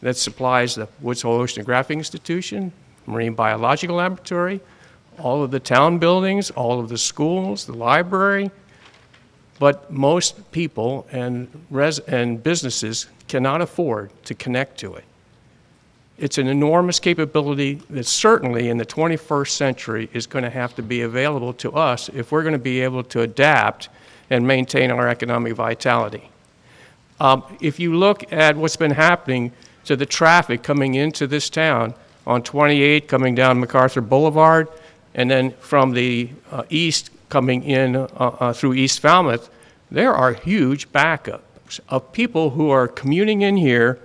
that supplies the Woods Hole Oceanographic Institution, Marine Biological Laboratory, all of the town buildings, all of the schools, the library, but most people and businesses cannot afford to connect to it. It's an enormous capability that certainly in the 21st century is going to have to be available to us if we're going to be able to adapt and maintain our economic vitality. If you look at what's been happening to the traffic coming into this town on 28 coming down MacArthur Boulevard, and then from the east coming in through East Falmouth, there are huge backups of people who are commuting in here,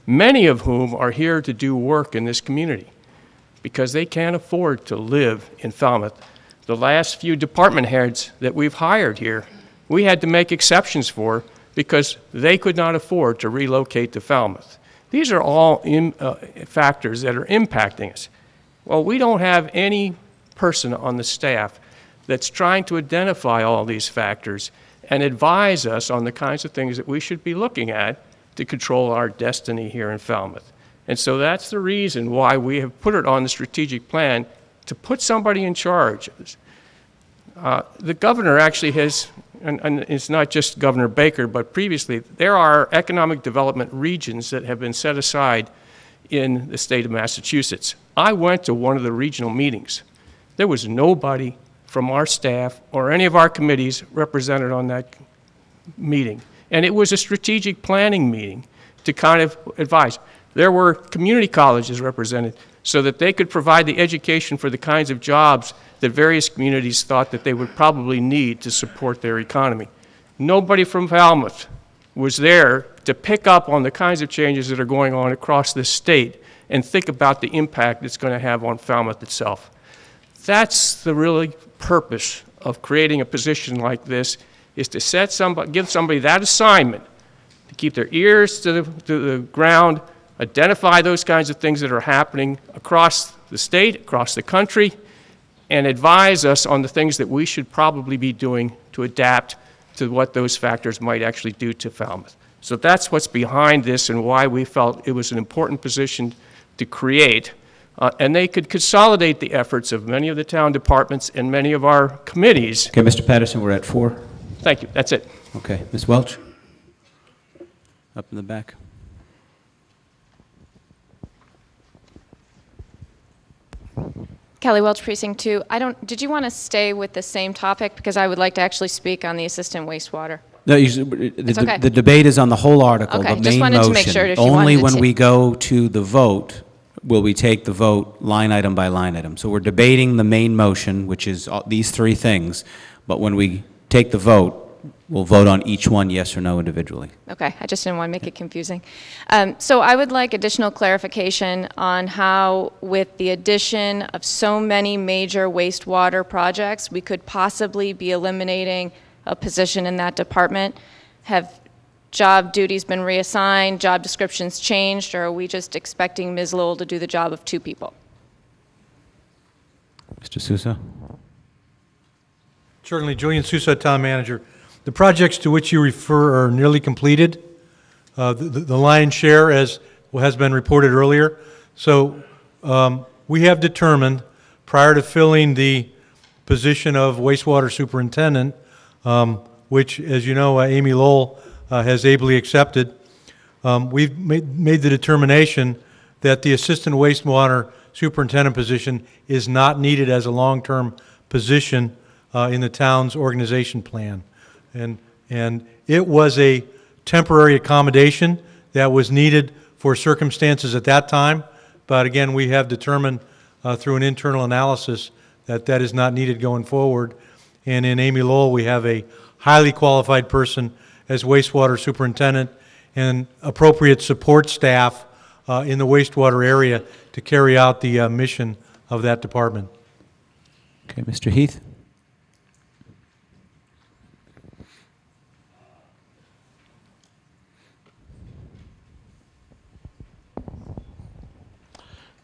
many of whom are here to do work in this community because they can't afford to live in Falmouth. The last few department heads that we've hired here, we had to make exceptions for because they could not afford to relocate to Falmouth. These are all factors that are impacting us. Well, we don't have any person on the staff that's trying to identify all these factors and advise us on the kinds of things that we should be looking at to control our destiny here in Falmouth. And so that's the reason why we have put it on the strategic plan to put somebody in charge of this. The governor actually has, and it's not just Governor Baker, but previously, there are economic development regions that have been set aside in the state of Massachusetts. I went to one of the regional meetings. There was nobody from our staff or any of our committees represented on that meeting. And it was a strategic planning meeting to kind of advise. There were community colleges represented so that they could provide the education for the kinds of jobs that various communities thought that they would probably need to support their economy. Nobody from Falmouth was there to pick up on the kinds of changes that are going on across this state and think about the impact it's going to have on Falmouth itself. That's the really purpose of creating a position like this, is to give somebody that assignment, to keep their ears to the ground, identify those kinds of things that are happening across the state, across the country, and advise us on the things that we should probably be doing to adapt to what those factors might actually do to Falmouth. So that's what's behind this and why we felt it was an important position to create. And they could consolidate the efforts of many of the town departments and many of our committees. Okay, Mr. Patterson, we're at 4. Thank you. That's it. Okay. Ms. Welch? Up in the back. Kelly Welch, Precinct 2. Did you want to stay with the same topic? Because I would like to actually speak on the assistant wastewater. No, okay. The debate is on the whole article, Okay, the just main wanted motion. to make sure if you Only wanted when to we go to the vote will we take the vote line item by line item. So we're debating the main motion, which is these 3 things, but when we take the vote, we'll vote on each one yes or no individually. Okay, I just didn't want to make it confusing. So I would like additional clarification on how, with the addition of so many major wastewater projects, we could possibly be eliminating a position in that department. Have job duties been reassigned, job descriptions changed, or are we just expecting Ms. Lowell to do the job of 2 people? Mr. Sousa? Certainly, Julian Sousa, Town Manager. The projects to which you refer are nearly completed. The lion's share, as has been reported earlier. So we have determined, prior to filling the position of wastewater superintendent, which, as you know, Amy Lowell has ably accepted, we've made the determination that the assistant wastewater superintendent position is not needed as a long-term position in the town's organization plan. And it was a temporary accommodation that was needed for circumstances at that time, but again, we have determined through an internal analysis that that is not needed going forward. And in Amy Lowell, we have a highly qualified person as wastewater superintendent and appropriate support staff in the wastewater area to carry out the mission of that department. Okay, Mr. Heath.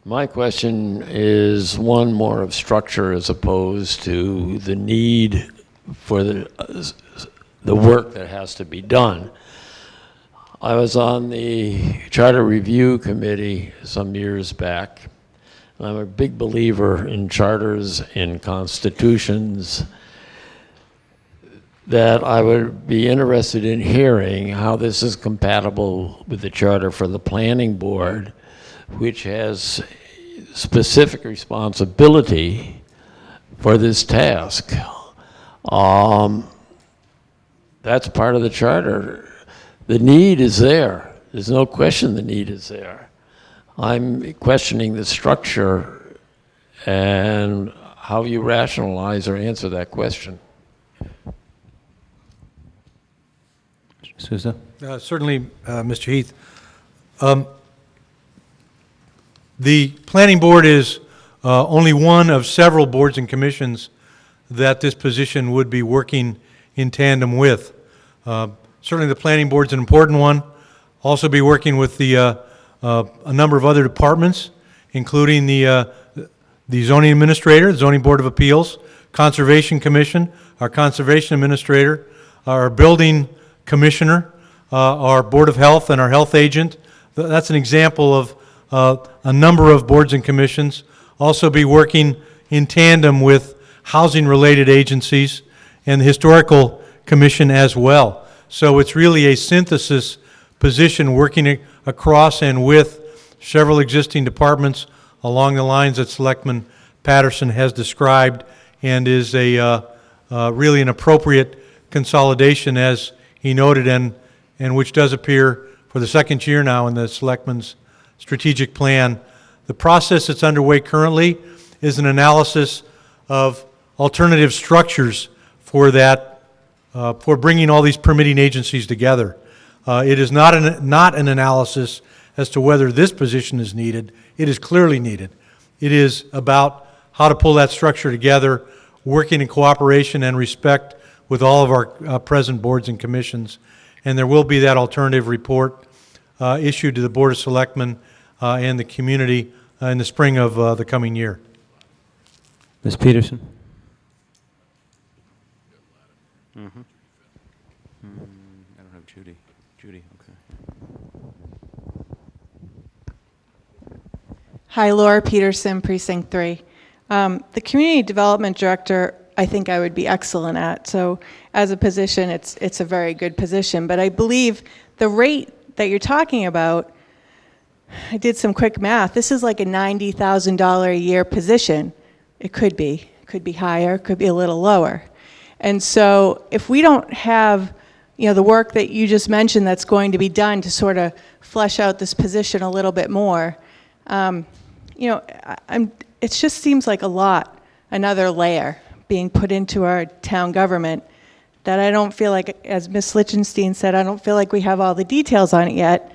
My question is one more of structure as opposed to the need for the work that has to be done. I was on the Charter Review Committee some years back. I'm a big believer in charters and constitutions, that I would be interested in hearing how this is compatible with the charter for the planning board, which has specific responsibility for this task. That's part of the charter. The need is there. There's no question the need is there. I'm questioning the structure and how you rationalize or answer that question. Sousa? Certainly, Mr. Heath. The planning board is only one of several boards and commissions that this position would be working in tandem with. Certainly the planning board's an important one. Also be working with the a number of other departments, including the zoning administrator, the zoning board of appeals, conservation commission, our conservation administrator, our building commissioner, our board of health, and our health agent. That's an example of a number of boards and commissions. Also be working in tandem with housing-related agencies and the historical commission as well. So it's really a synthesis position working across and with several existing departments along the lines that Selectman Patterson has described, and is a really an appropriate consolidation, as he noted, and which does appear for the second year now in the Selectman's strategic plan. The process that's underway currently is an analysis of alternative structures for that, for bringing all these permitting agencies together. It is not an analysis as to whether this position is needed. It is clearly needed. It is about how to pull that structure together, working in cooperation and respect with all of our present boards and commissions. And there will be that alternative report issued to the Board of Selectmen and the community in the spring of the coming year. Ms. Peterson? Mm-hmm. I don't have Judy. Judy, okay. Hi, Laura Peterson, Precinct 3. The Community Development Director, I think I would be excellent at. So as a position, it's a very good position. But I believe the rate that you're talking about, I did some quick math. This is like a $90,000 a year position. It could be higher, it could be a little lower. And so if we don't have, the work that you just mentioned that's going to be done to sort of flesh out this position a little bit more, it just seems like a lot, another layer being put into our town government that I don't feel like, as Ms. Lichtenstein said, I don't feel like we have all the details on it yet.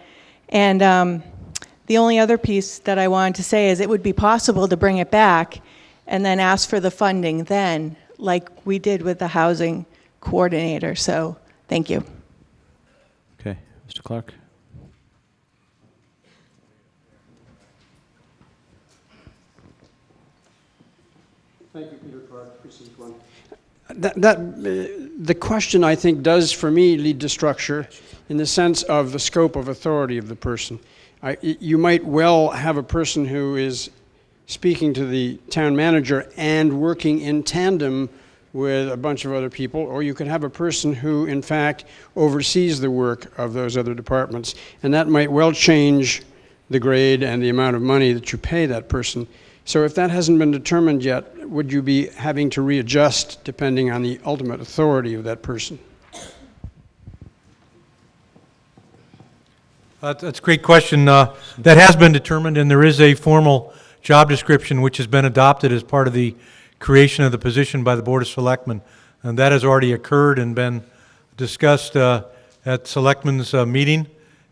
And the only other piece that I wanted to say is it would be possible to bring it back and then ask for the funding then, like we did with the housing coordinator. So thank you. Okay, Mr. Clark? Thank you, Peter Clark, Precinct 1. The question, I think, does for me lead to structure in the sense of the scope of authority of the person. You might well have a person who is speaking to the town manager and working in tandem with a bunch of other people, or you could have a person who, in fact, oversees the work of those other departments. And that might well change the grade and the amount of money that you pay that person. So if that hasn't been determined yet, would you be having to readjust depending on the ultimate authority of that person? That's a great question. That has been determined, and there is a formal job description which has been adopted as part of the creation of the position by the Board of Selectmen. And that has already occurred and been discussed at Selectmen's meeting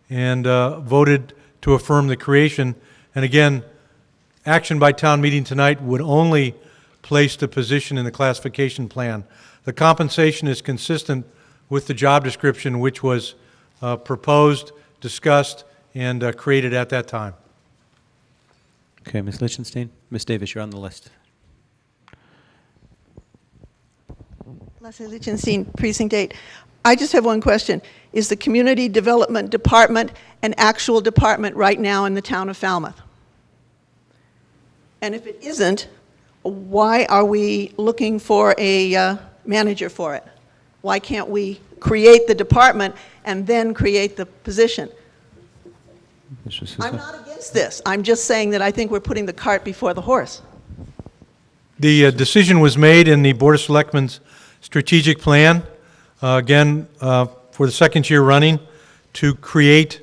and voted to affirm the creation. And again, action by town meeting tonight would only place the position in the classification plan. The compensation is consistent with the job description which was proposed, discussed, and created at that time. Okay, Ms. Lichtenstein. Ms. Davis, you're on the list. Leslie Lichtenstein, Precinct 8. I just have one question. Is the Community Development Department an actual department right now in the town of Falmouth? And if it isn't, why are we looking for a manager for it? Why can't we create the department and then create the position? I'm not against this. I'm just saying that I think we're putting the cart before the horse. The decision was made in the Board of Selectmen's strategic plan, again, for the second year running, to create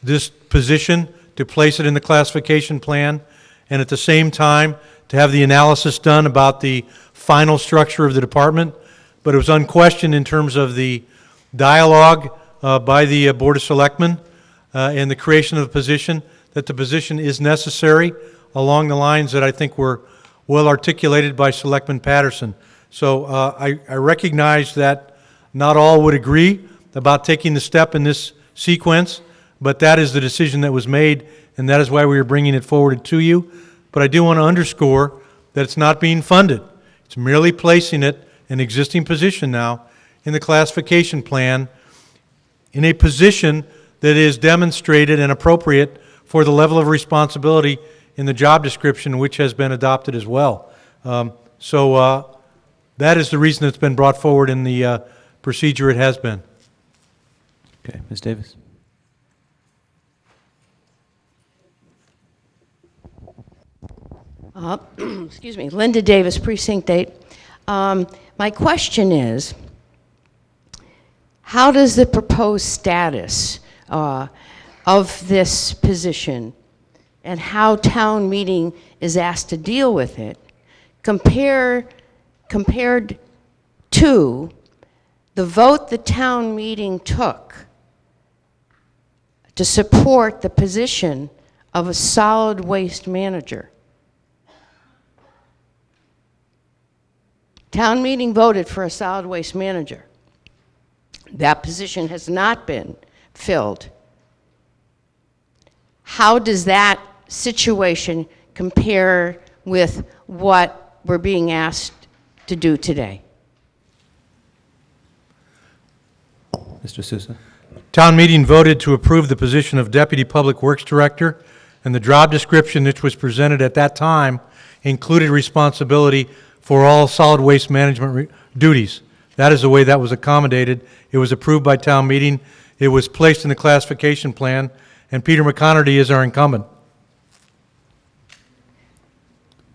this position, to place it in the classification plan, and at the same time to have the analysis done about the final structure of the department. But it was unquestioned in terms of the dialogue by the Board of Selectmen and the creation of the position, that the position is necessary along the lines that I think were well articulated by Selectman Patterson. So I recognize that not all would agree about taking the step in this sequence, but that is the decision that was made, and that is why we are bringing it forward to you. But I do want to underscore that it's not being funded. It's merely placing it, an existing position now, in the classification plan in a position that is demonstrated and appropriate for the level of responsibility in the job description, which has been adopted as well. That is the reason it's been brought forward in the procedure it has been. Okay, Ms. Davis. Excuse me, Linda Davis, Precinct 8. My question is, how does the proposed status of this position and how town meeting is asked to deal with it compared to the vote the town meeting took to support the position of a solid waste manager? Town meeting voted for a solid waste manager. That position has not been filled. How does that situation compare with what we're being asked to do today? Mr. Sousa. Town meeting voted to approve the position of Deputy Public Works Director, and the job description which was presented at that time included responsibility for all solid waste management duties. That is the way that was accommodated. It was approved by town meeting. It was placed in the classification plan, and Peter McConerty is our incumbent.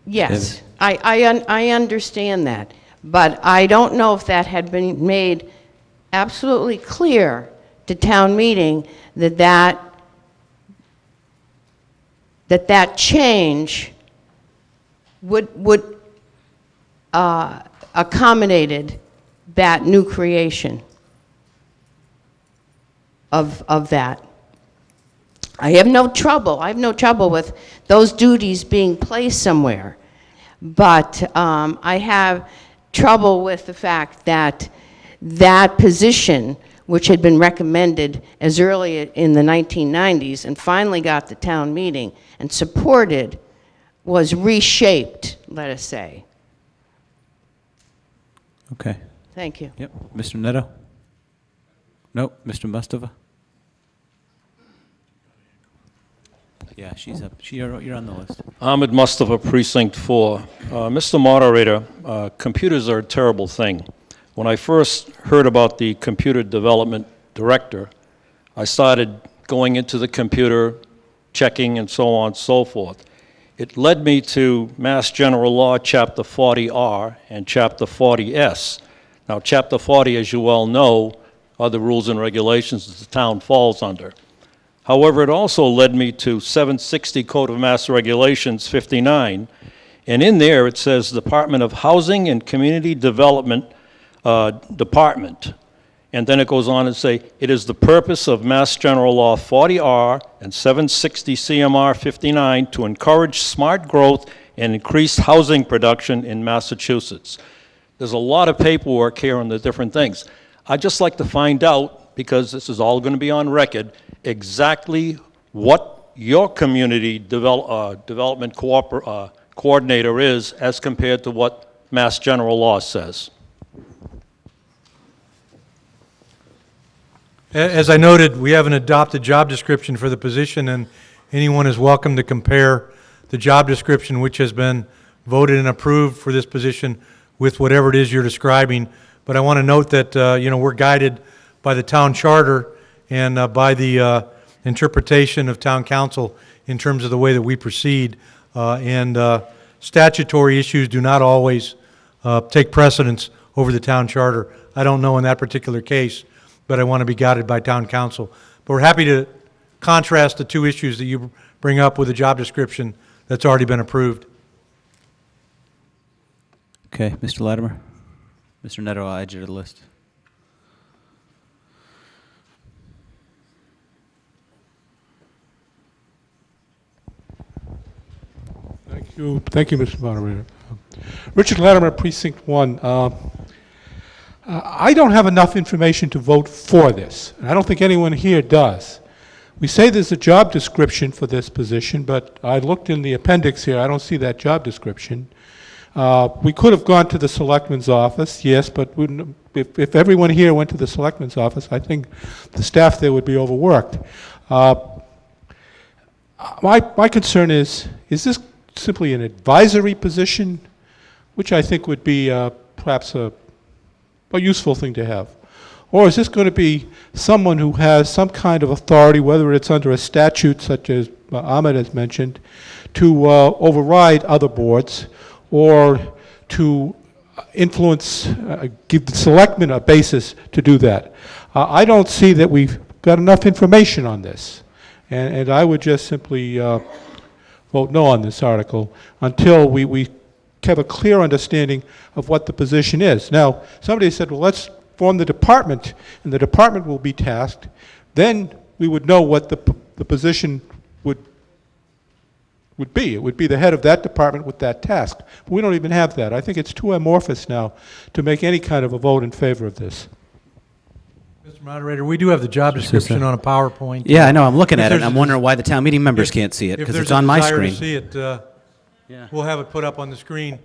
Yes, I understand that, but I don't know if that had been made absolutely clear to town meeting that change would accommodated that new creation of that. I have no trouble with those duties being placed somewhere, but I have trouble with the fact that that position, which had been recommended as early in the 1990s and finally got to town meeting and supported, was reshaped, let us say. Okay. Thank you. Yep. Mr. Neto? No. Mr. Mustava? Yeah, she's up. You're on the list. Ahmed Mustafa, Precinct 4. Mr. Moderator, computers are a terrible thing. When I first heard about the computer development director, I started going into the computer, checking and so on and so forth. It led me to Mass General Law, Chapter 40R and Chapter 40S. Now, Chapter 40, as you well know, are the rules and regulations that the town falls under. However, it also led me to 760 Code of Mass Regulations 59, and in there it says Department of Housing and Community Development Department. And then it goes on and say, it is the purpose of Mass General Law 40R and 760 CMR 59 to encourage smart growth and increased housing production in Massachusetts. There's a lot of paperwork here on the different things. I'd just like to find out, because this is all going to be on record, exactly what your community development coordinator is as compared to what Mass General Law says. As I noted, we have an adopted job description for the position, and anyone is welcome to compare the job description, which has been voted and approved for this position, with whatever it is you're describing. But I want to note that we're guided by the town charter and by the interpretation of town council in terms of the way that we proceed. And statutory issues do not always take precedence over the town charter. I don't know in that particular case, but I want to be guided by town council. But we're happy to contrast the two issues that you bring up with the job description that's already been approved. Okay, Mr. Latimer. Mr. Neto, I'll add you to the list. Thank you, Mr. Moderator. Richard Latimer, Precinct 1. I don't have enough information to vote for this, and I don't think anyone here does. We say there's a job description for this position, but I looked in the appendix here. I don't see that job description. We could have gone to the selectman's office, yes, but if everyone here went to the selectman's office, I think the staff there would be overworked. My concern is this simply an advisory position, which I think would be perhaps a useful thing to have? Or is this going to be someone who has some kind of authority, whether it's under a statute such as Ahmed has mentioned, to override other boards or to influence, give the selectmen a basis to do that? I don't see that we've got enough information on this. And I would just simply vote no on this article until we have a clear understanding of what the position is. Now, somebody said, well, let's form the department, and the department will be tasked. Then we would know what the position would be. It would be the head of that department with that task. But we don't even have that. I think it's too amorphous now to make any kind of a vote in favor of this. Mr. Moderator, we do have the job description on a PowerPoint. Yeah, I know. I'm looking at it. I'm wondering why the town meeting members can't see it, because it's on my screen. If there's a desire to see it, we'll have it put up on the screen.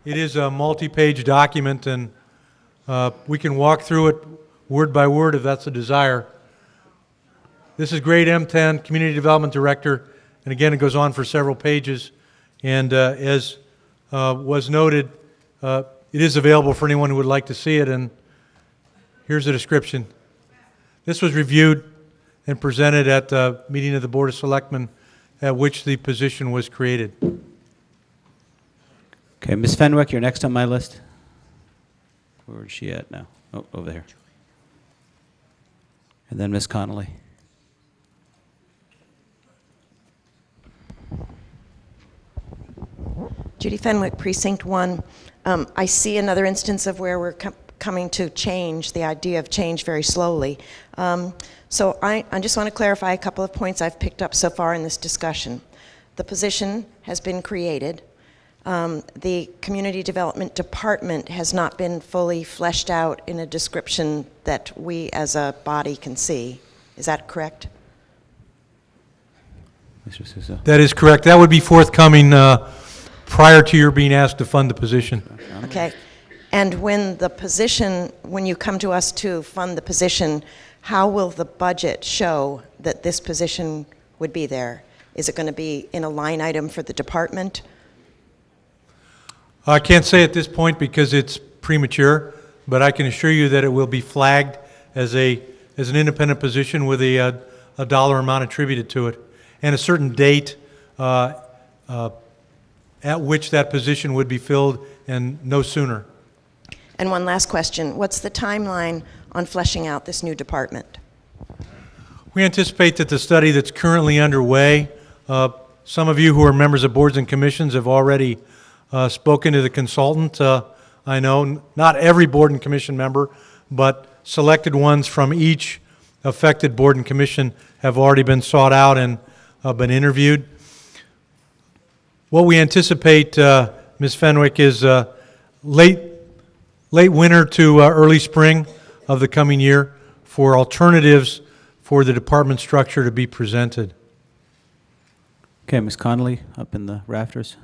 It is a multi-page document, and we can walk through it word by word if that's a desire. This is grade M10, Community Development Director, and again, it goes on for several pages. And as was noted, it is available for anyone who would like to see it, and here's the description. This was reviewed and presented at the meeting of the Board of Selectmen at which the position was created. Okay, Ms. Fenwick, you're next on my list. Where is she at now? Oh, over there. And then Ms. Connolly. Judy Fenwick, Precinct 1. I see another instance of where we're coming to change, the idea of change very slowly. So I just want to clarify a couple of points I've picked up so far in this discussion. The position has been created. The Community Development Department has not been fully fleshed out in a description that we as a body can see. Is that correct? Mr. Suso. That is correct. That would be forthcoming prior to your being asked to fund the position. Okay. And when you come to us to fund the position, how will the budget show that this position would be there? Is it going to be in a line item for the department? I can't say at this point because it's premature, but I can assure you that it will be flagged as an independent position with a dollar amount attributed to it, and a certain date at which that position would be filled, and no sooner. And one last question. What's the timeline on fleshing out this new department? We anticipate that the study that's currently underway, some of you who are members of boards and commissions have already spoken to the consultant. I know not every board and commission member, but selected ones from each affected board and commission have already been sought out and been interviewed. What we anticipate, Ms. Fenwick, is late winter to early spring of the coming year for alternatives for the department structure to be presented. Okay, Ms. Connolly, up in the rafters.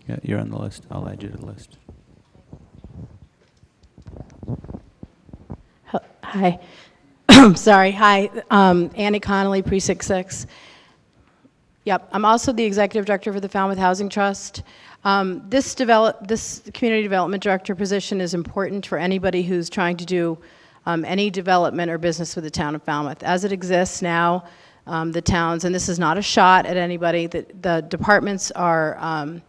Yeah, you're on the list. I'll add you to the list. Hi. Sorry. Hi. Annie Connolly, Precinct 6. Yep. I'm also the Executive Director for the Falmouth Housing Trust. This Community Development Director position is important for anybody who's trying to do any development or business with the town of Falmouth. As it exists now, the towns, and this is not a shot at anybody, the departments are,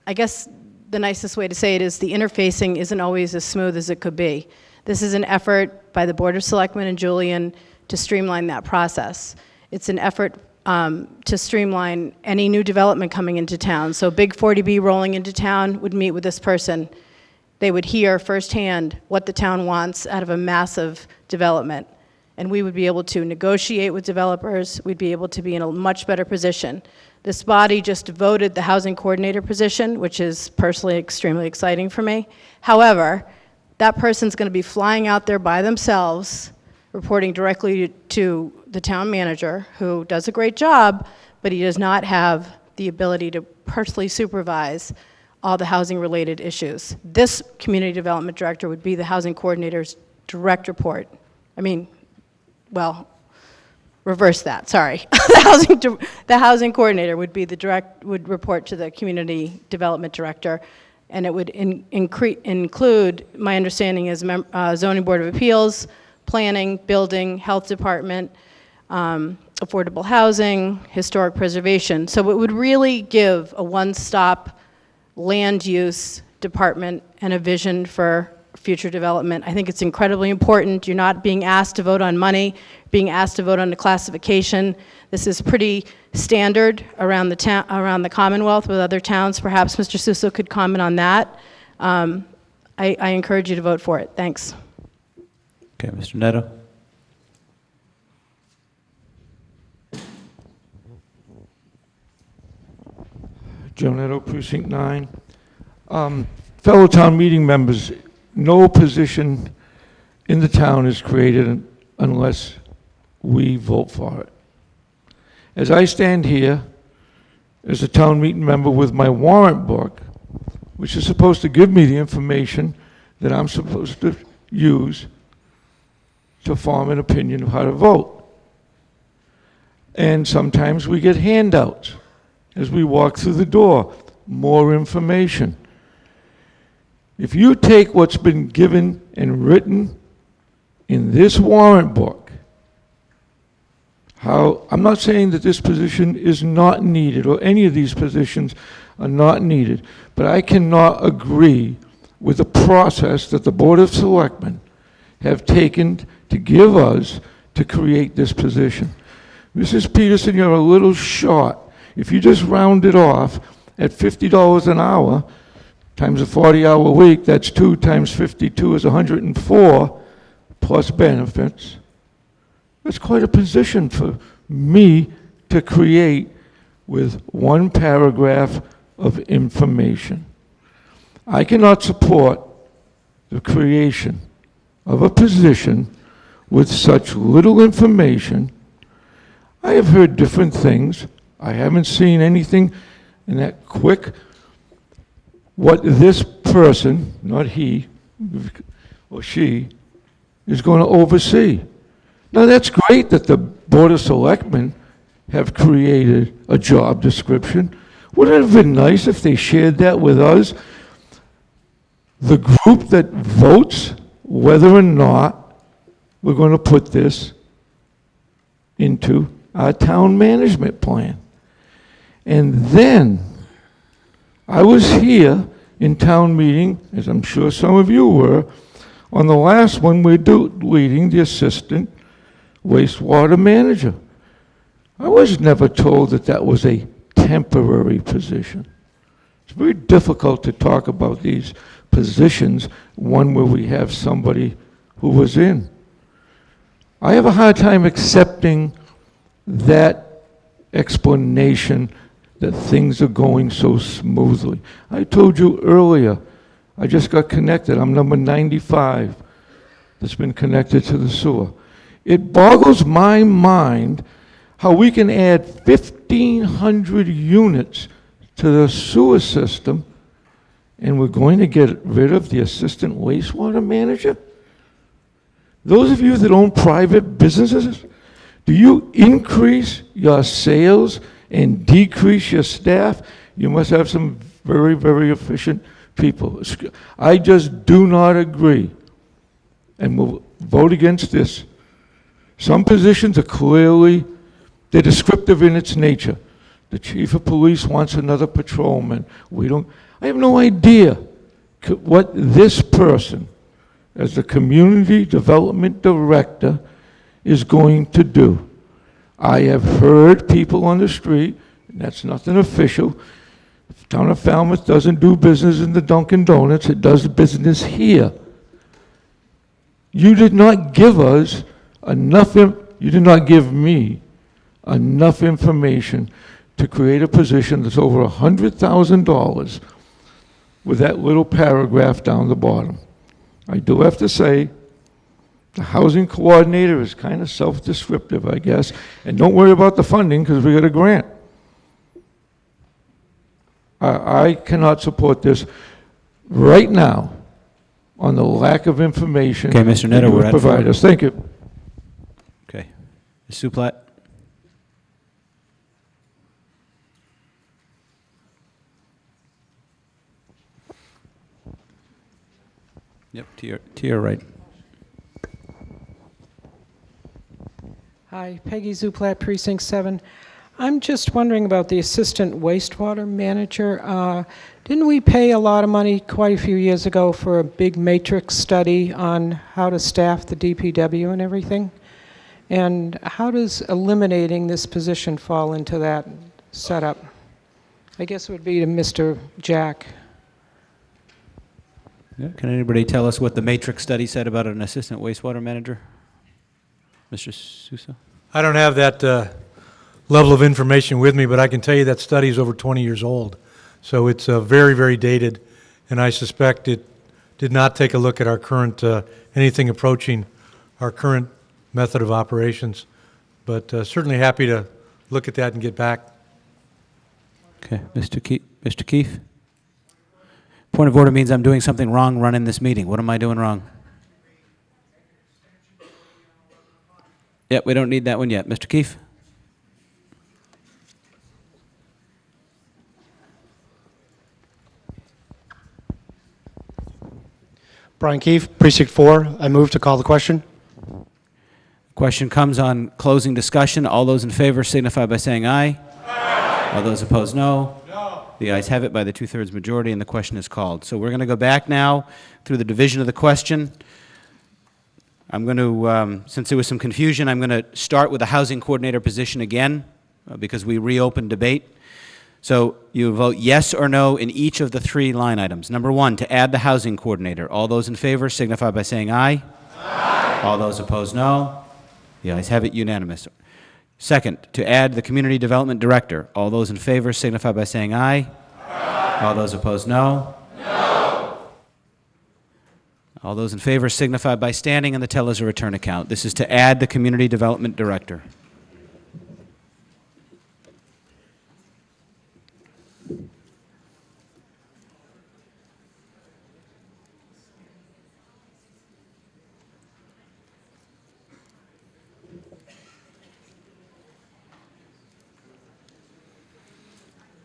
I guess the nicest way to say it is the interfacing isn't always as smooth as it could be. This is an effort by the Board of Selectmen and Julian to streamline that process. It's an effort to streamline any new development coming into town. So Big 40B rolling into town would meet with this person. They would hear firsthand what the town wants out of a massive development. And we would be able to negotiate with developers. We'd be able to be in a much better position. This body just voted the housing coordinator position, which is personally extremely exciting for me. However, that person's going to be flying out there by themselves, reporting directly to the town manager, who does a great job, but he does not have the ability to personally supervise all the housing-related issues. This community development director would be the housing coordinator's direct report. Reverse that, sorry. The housing coordinator would report to the community development director, and it would include, my understanding is zoning board of appeals, planning, building, health department, affordable housing, historic preservation. So it would really give a one-stop land use department and a vision for future development. I think it's incredibly important. You're not being asked to vote on money, being asked to vote on the classification. This is pretty standard around the Commonwealth with other towns. Perhaps Mr. Suso could comment on that. I encourage you to vote for it. Thanks. Okay, Mr. Neto. Joe Neto, Precinct 9. Fellow town meeting members, no position in the town is created unless we vote for it. As I stand here as a town meeting member with my warrant book, which is supposed to give me the information that I'm supposed to use to form an opinion of how to vote. And sometimes we get handouts as we walk through the door, more information. If you take what's been given and written in this warrant book, I'm not saying that this position is not needed, or any of these positions are not needed, but I cannot agree with the process that the Board of Selectmen have taken to give us to create this position. Mrs. Peterson, you're a little short. If you just round it off at $50 an hour, times a 40-hour week, that's 2 times 52 is 104, plus benefits. That's quite a position for me to create with one paragraph of information. I cannot support the creation of a position with such little information. I have heard different things. I haven't seen anything in that quick. What this person, not he or she, is going to oversee. Now, that's great that the Board of Selectmen have created a job description. Wouldn't it have been nice if they shared that with us? The group that votes whether or not we're going to put this into our town management plan. And then, I was here in town meeting, as I'm sure some of you were, on the last one, we're leading the assistant wastewater manager. I was never told that that was a temporary position. It's very difficult to talk about these positions, one where we have somebody who was in. I have a hard time accepting that explanation that things are going so smoothly. I told you earlier, I just got connected. I'm number 95 that's been connected to the sewer. It boggles my mind how we can add 1,500 units to the sewer system and we're going to get rid of the assistant wastewater manager? Those of you that own private businesses, do you increase your sales and decrease your staff? You must have some very, very efficient people. I just do not agree, and will vote against this. Some positions are clearly, they're descriptive in its nature. The chief of police wants another patrolman. I have no idea what this person, as the community development director, is going to do. I have heard people on the street, and that's nothing official. The town of Falmouth doesn't do business in the Dunkin' Donuts, it does business here. You did not give us enough, you did not give me enough information to create a position that's over $100,000 with that little paragraph down the bottom. I do have to say, the housing coordinator is kind of self-descriptive, I guess, and don't worry about the funding because we got a grant. I cannot support this right now on the lack of information. Okay, Mr. Netter, we're at provide us. Thank you. Okay. Ms. Suplat? Yep, to your right. Hi, Peggy Zuplat, Precinct 7. I'm just wondering about the assistant wastewater manager. Didn't we pay a lot of money quite a few years ago for a big matrix study on how to staff the DPW and everything? And how does eliminating this position fall into that setup? I guess it would be to Mr. Jack. Yeah. Can anybody tell us what the matrix study said about an assistant wastewater manager? Mr. Sousa? I don't have that level of information with me, but I can tell you that study is over 20 years old. So it's very, very dated, and I suspect it did not take a look at our current, anything approaching our current method of operations. But certainly happy to look at that and get back. Okay, Mr. Keefe? Point of order means I'm doing something wrong running this meeting. What am I doing wrong? Yep, we don't need that one yet. Mr. Keefe? Brian Keefe, Precinct 4. I move to call the question. Question comes on closing discussion. All those in favor signify by saying aye. Aye. All those opposed, no. No. The ayes have it by the 2/3 majority, and the question is called. So we're going to go back now through the division of the question. I'm going to, since there was some confusion, I'm going to start with the housing coordinator position again, because we reopened debate. So you vote yes or no in each of the three line items. Number 1, to add the housing coordinator. All those in favor signify by saying aye. Aye. All those opposed, no. The ayes have it, unanimous. Second, to add the community development director. All those in favor signify by saying aye. Aye. All those opposed, no. No. All those in favor signify by standing, and the tellers a return account. This is to add the community development director.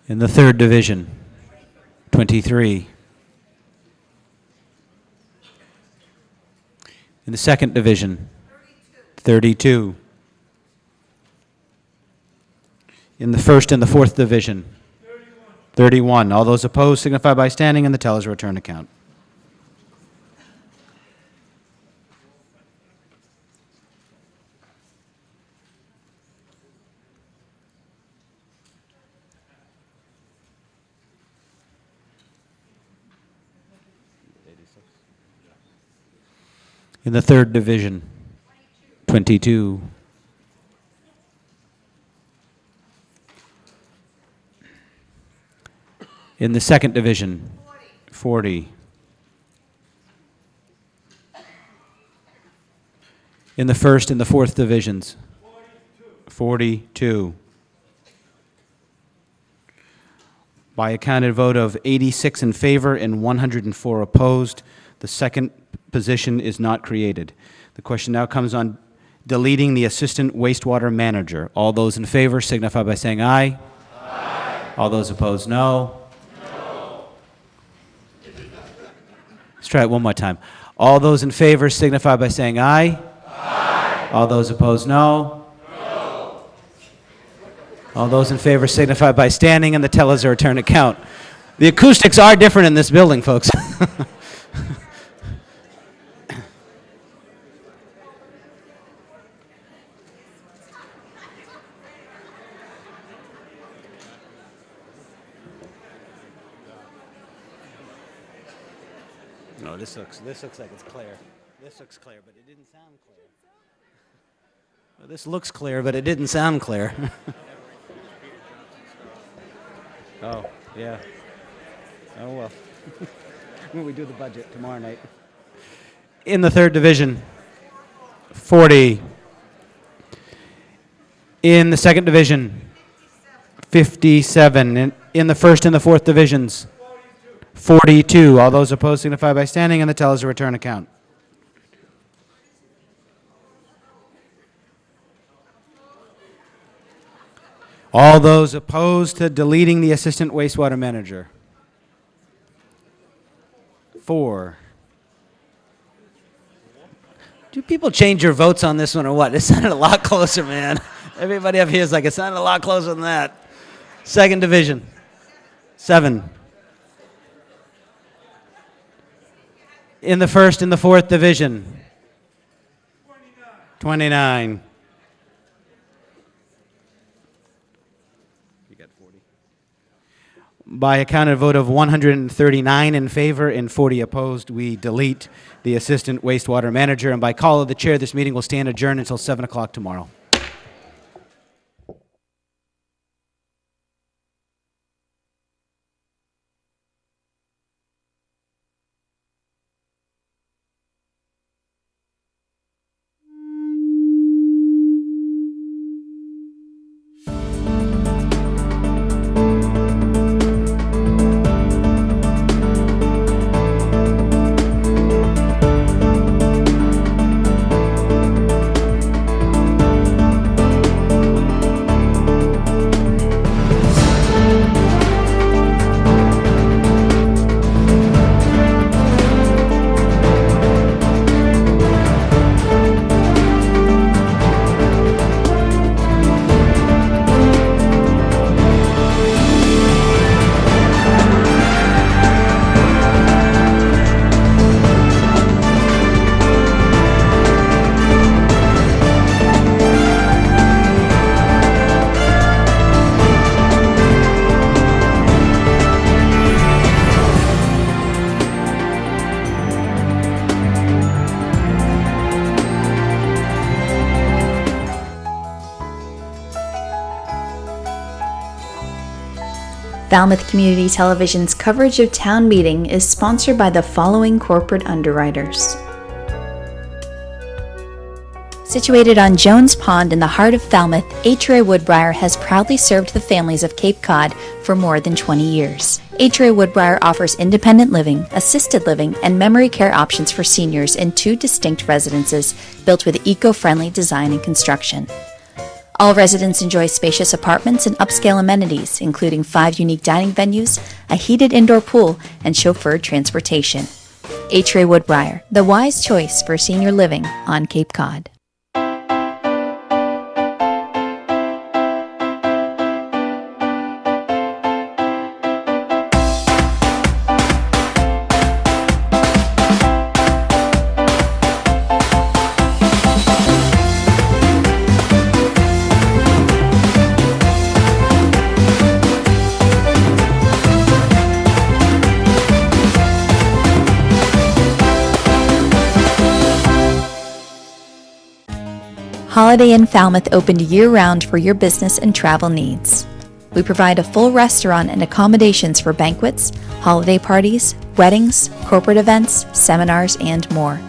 In the third division, 23. In the second division, 32. In the first and the fourth division, 31. All those opposed signify by standing, and the tellers return to count. In the third division, 22. In the second division, 40. In the first and the fourth divisions, 42. By a counted vote of 86 in favor and 104 opposed, the second position is not created. The question now comes on deleting the assistant wastewater manager. All those in favor signify by saying aye. Aye. All those opposed, no. No. Let's try it one more time. All those in favor signify by saying aye. Aye. All those opposed, no. No. All those in favor signify by standing, and the tellers are returned to count. The acoustics are different in this building, folks. No, this looks like it's clear. This looks clear, but it didn't sound clear. Well, this looks clear, but it didn't sound clear. Oh, yeah. Oh, well. When we do the budget tomorrow night. In the third division, 40. In the second division, 57. In the first and the fourth divisions, 42. All those opposed signify by standing, and the tellers will return to count. All those opposed to deleting the assistant wastewater manager. 4. Do people change your votes on this one or what? It sounded a lot closer, man. Everybody up here is like, it sounded a lot closer than that. Second division, 7. In the first and the fourth division, 29. You got 40. By a counted vote of 139 in favor and 40 opposed, we delete the assistant wastewater manager. And by call of the chair, this meeting will stand adjourned until 7 o'clock tomorrow. Falmouth Community Television's coverage of town meeting is sponsored by the following corporate underwriters. Situated on Jones Pond in the heart of Falmouth, Atria Woodbriar has proudly served the families of Cape Cod for more than 20 years. Atria Woodbriar offers independent living, assisted living, and memory care options for seniors in 2 distinct residences built with eco-friendly design and construction. All residents enjoy spacious apartments and upscale amenities, including 5 unique dining venues, a heated indoor pool, and chauffeured transportation. Atria Woodbriar, the wise choice for senior living on Cape Cod. Holiday Inn Falmouth opened year-round for your business and travel needs. We provide a full restaurant and accommodations for banquets, holiday parties, weddings, corporate events, seminars, and more.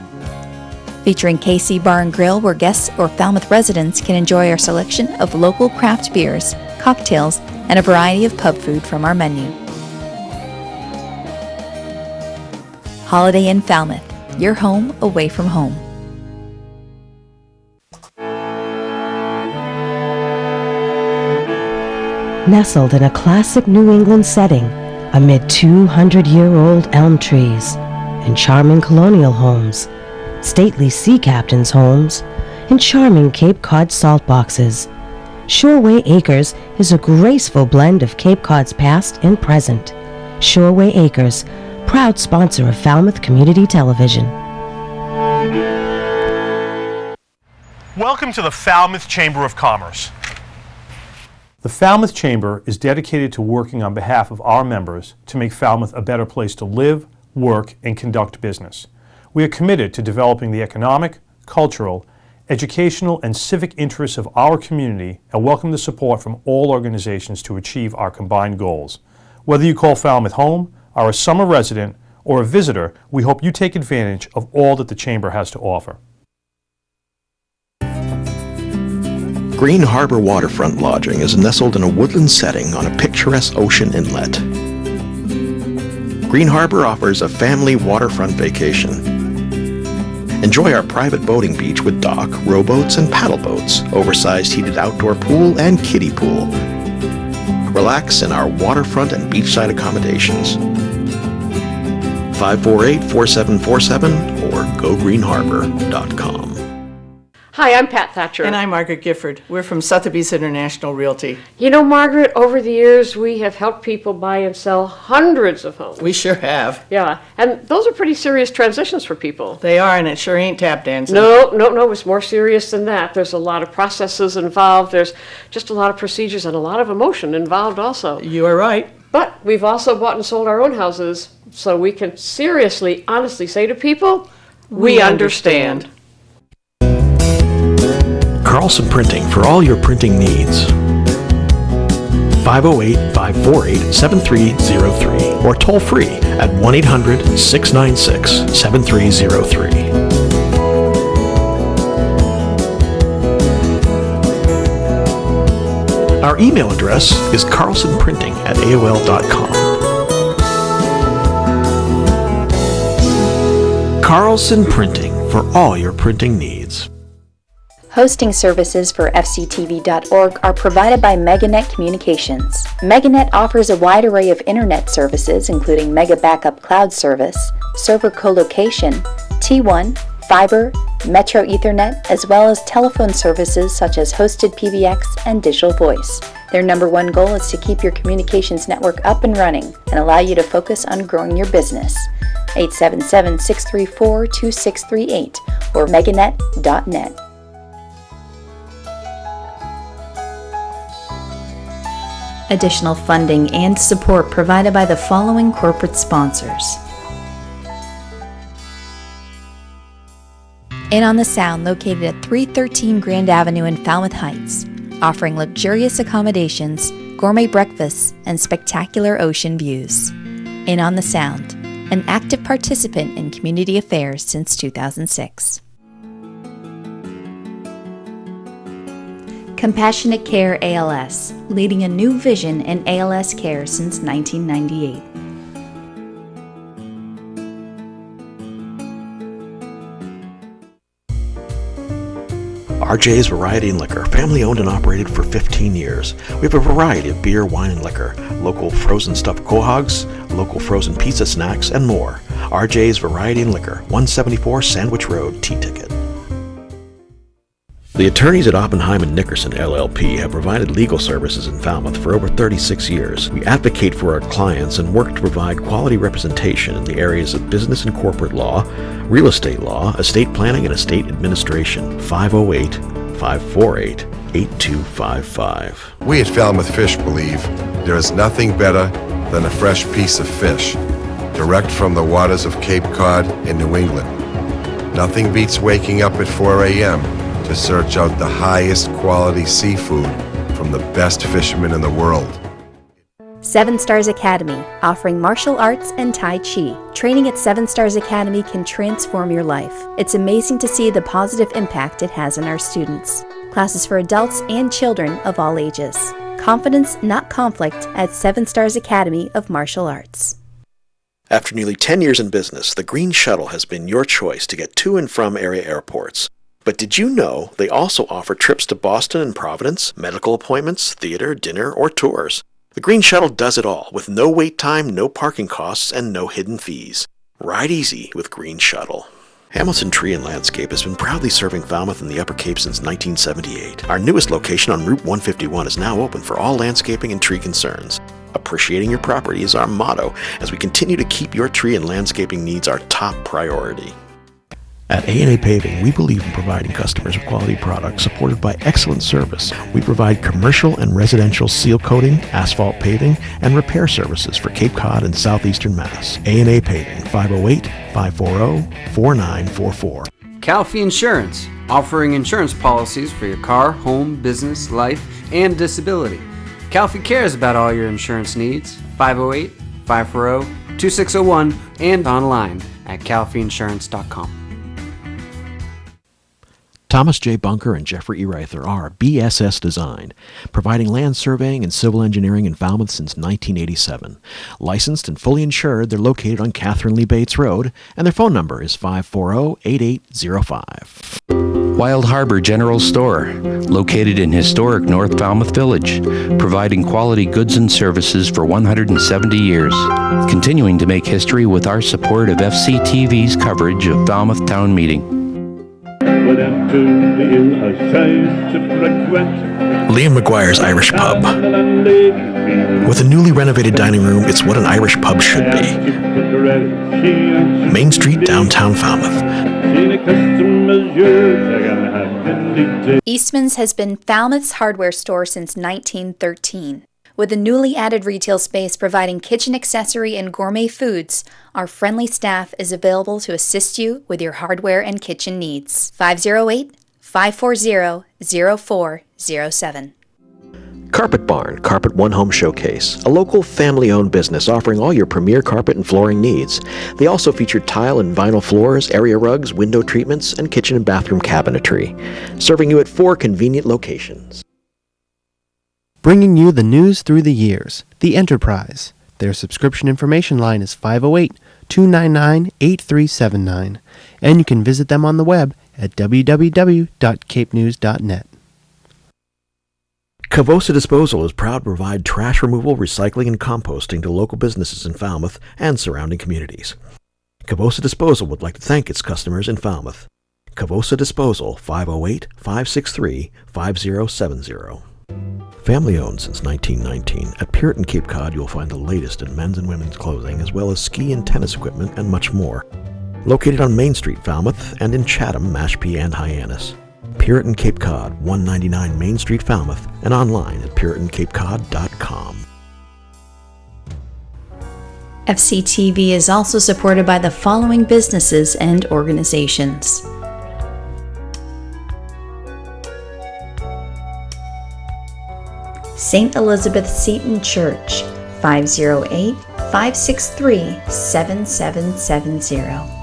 Featuring KC Bar and Grill, where guests or Falmouth residents can enjoy our selection of local craft beers, cocktails, and a variety of pub food from our menu. Holiday Inn Falmouth, your home away from home. Nestled in a classic New England setting, amid 200-year-old elm trees, and charming colonial homes, stately sea captains' homes, and charming Cape Cod salt boxes, Shoreway Acres is a graceful blend of Cape Cod's past and present. Shoreway Acres, proud sponsor of Falmouth Community Television. Welcome to the Falmouth Chamber of Commerce. The Falmouth Chamber is dedicated to working on behalf of our members to make Falmouth a better place to live, work, and conduct business. We are committed to developing the economic, cultural, educational, and civic interests of our community and welcome the support from all organizations to achieve our combined goals. Whether you call Falmouth home, are a summer resident, or a visitor, we hope you take advantage of all that the Chamber has to offer. Green Harbor Waterfront Lodging is nestled in a woodland setting on a picturesque ocean inlet. Green Harbor offers a family waterfront vacation. Enjoy our private boating beach with dock, rowboats, and paddle boats, oversized heated outdoor pool, and kiddie pool. Relax in our waterfront and beachside accommodations. 548-4747 or gogreenharbor.com. Hi, I'm Pat Thatcher. And I'm Margaret Gifford. We're from Sotheby's International Realty. You know, Margaret, over the years, we have helped people buy and sell hundreds of homes. We sure have. Yeah, and those are pretty serious transitions for people. They are, and it sure ain't tap dancing. No, it's more serious than that. There's a lot of processes involved. There's just a lot of procedures and a lot of emotion involved also. You are right. But we've also bought and sold our own houses, so we can seriously, honestly say to people, we understand. Carlson Printing for all your printing needs. 508-548-7303 or toll free at 1-800-696-7303. Our email address is carlsonprinting@aol.com. Carlson Printing for all your printing needs. Hosting services for fctv.org are provided by MegaNet Communications. MegaNet offers a wide array of internet services, including Mega Backup Cloud Service, server colocation, T1, fiber, Metro Ethernet, as well as telephone services such as hosted PBX and digital voice. Their number one goal is to keep your communications network up and running and allow you to focus on growing your business. 877-634-2638 or meganet.net. Additional funding and support provided by the following corporate sponsors. Inn on the Sound, located at 313 Grand Avenue in Falmouth Heights, offering luxurious accommodations, gourmet breakfasts, and spectacular ocean views. Inn on the Sound, an active participant in community affairs since 2006. Compassionate Care ALS, leading a new vision in ALS care since 1998. RJ's Variety and Liquor, family owned and operated for 15 years. We have a variety of beer, wine, and liquor, local frozen stuffed quahogs, local frozen pizza snacks, and more. RJ's Variety and Liquor, 174 Sandwich Road, Teaticket. The attorneys at Oppenheim & Nickerson LLP have provided legal services in Falmouth for over 36 years. We advocate for our clients and work to provide quality representation in the areas of business and corporate law, real estate law, estate planning, and estate administration. 508-548-8255. We at Falmouth Fish believe there is nothing better than a fresh piece of fish, direct from the waters of Cape Cod in New England. Nothing beats waking up at 4 a.m. to search out the highest quality seafood from the best fishermen in the world. 7 Stars Academy, offering martial arts and Tai Chi. Training at 7 Stars Academy can transform your life. It's amazing to see the positive impact it has on our students. Classes for adults and children of all ages. Confidence, not conflict, at 7 Stars Academy of Martial Arts. After nearly 10 years in business, the Green Shuttle has been your choice to get to and from area airports. But did you know they also offer trips to Boston and Providence, medical appointments, theater, dinner, or tours? The Green Shuttle does it all, with no wait time, no parking costs, and no hidden fees. Ride easy with Green Shuttle. Hamilton Tree and Landscape has been proudly serving Falmouth and the Upper Cape since 1978. Our newest location on Route 151 is now open for all landscaping and tree concerns. Appreciating your property is our motto as we continue to keep your tree and landscaping needs our top priority. At A&A Paving, we believe in providing customers with quality products supported by excellent service. We provide commercial and residential seal coating, asphalt paving, and repair services for Cape Cod and southeastern Mass. A&A Paving, 508-540-4944. Calfee Insurance, offering insurance policies for your car, home, business, life, and disability. Calfee cares about all your insurance needs. 508-540-2601 and online at calfeeinsurance.com. Thomas J. Bunker and Jeffrey E. Reither are BSS Design, providing land surveying and civil engineering in Falmouth since 1987. Licensed and fully insured, they're located on Catherine Lee Bates Road, and their phone number is 540-8805. Wild Harbor General Store, located in historic North Falmouth Village, providing quality goods and services for 170 years. Continuing to make history with our support of FCTV's coverage of Falmouth Town Meeting. Liam McGuire's Irish Pub. With a newly renovated dining room, it's what an Irish pub should be. Main Street, downtown Falmouth. Eastman's has been Falmouth's hardware store since 1913. With a newly added retail space providing kitchen accessory and gourmet foods, our friendly staff is available to assist you with your hardware and kitchen needs. 508-540-0407. Carpet Barn, Carpet One Home Showcase, a local family-owned business offering all your premier carpet and flooring needs. They also feature tile and vinyl floors, area rugs, window treatments, and kitchen and bathroom cabinetry, serving you at 4 convenient locations. Bringing you the news through the years, The Enterprise. Their subscription information line is 508-299-8379, and you can visit them on the web at www.capenews.net. Cavosa Disposal is proud to provide trash removal, recycling, and composting to local businesses in Falmouth and surrounding communities. Cavosa Disposal would like to thank its customers in Falmouth. Cavosa Disposal, 508-563-5070. Family owned since 1919, at Puritan Cape Cod you'll find the latest in men's and women's clothing, as well as ski and tennis equipment and much more. Located on Main Street, Falmouth, and in Chatham, Mashpee, and Hyannis. Puritan Cape Cod, 199 Main Street, Falmouth, and online at puritanCapeCod.com. FCTV is also supported by the following businesses and organizations. St. Elizabeth Seton Church, 508-563-7770.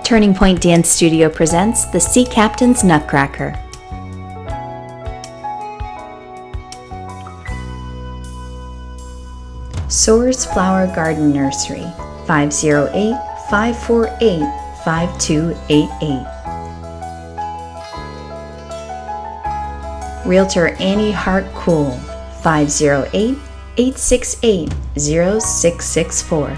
Turning Point Dance Studio presents the Sea Captain's Nutcracker. Soares Flower Garden Nursery, 508-548-5600. 5288. Realtor Annie Hart Cool, 508-868-0664.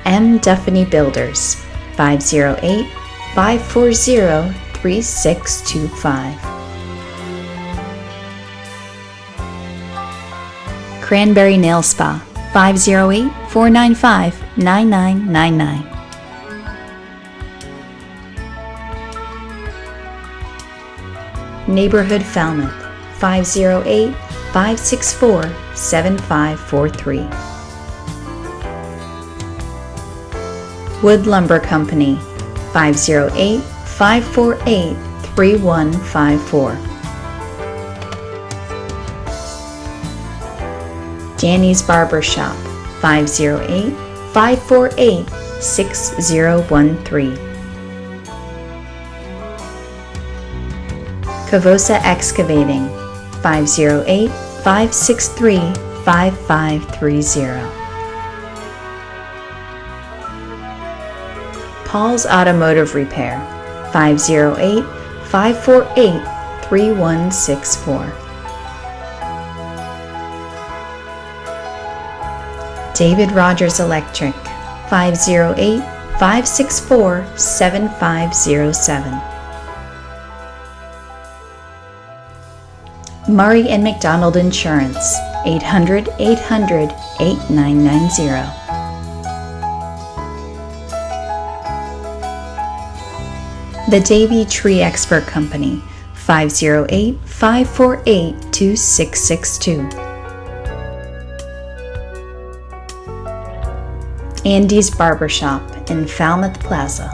M. Duffany Builders, 508-540-3625. Cranberry Nail Spa, 508-495-9999. Neighborhood Falmouth, 508-564-7543. Wood Lumber Company, 508-548-3154. Danny's Barber Shop, 508-548-6013. Cavosa Excavating, 508-563-5530. Paul's Automotive Repair, 508-548-3164. David Rogers Electric, 508-564-7507. Murray and McDonald Insurance, 800-800-8990. The Davy Tree Expert Company, 508-548-2662. Andy's Barbershop in Falmouth Plaza.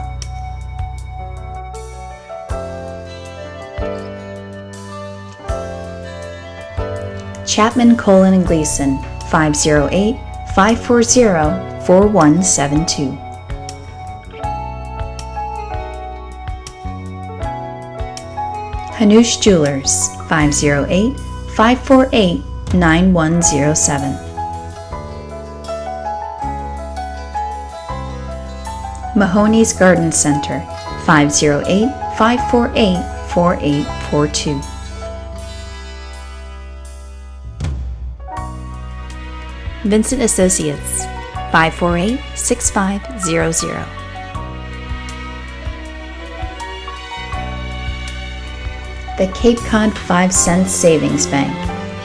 Chapman, Colin & Gleason, 508-540-4172. Hanush Jewelers, 508-548-9107. Mahoney's Garden Center, 508-548-4842. Vincent Associates, 548-6500. The Cape Cod 5 Cent Savings Bank,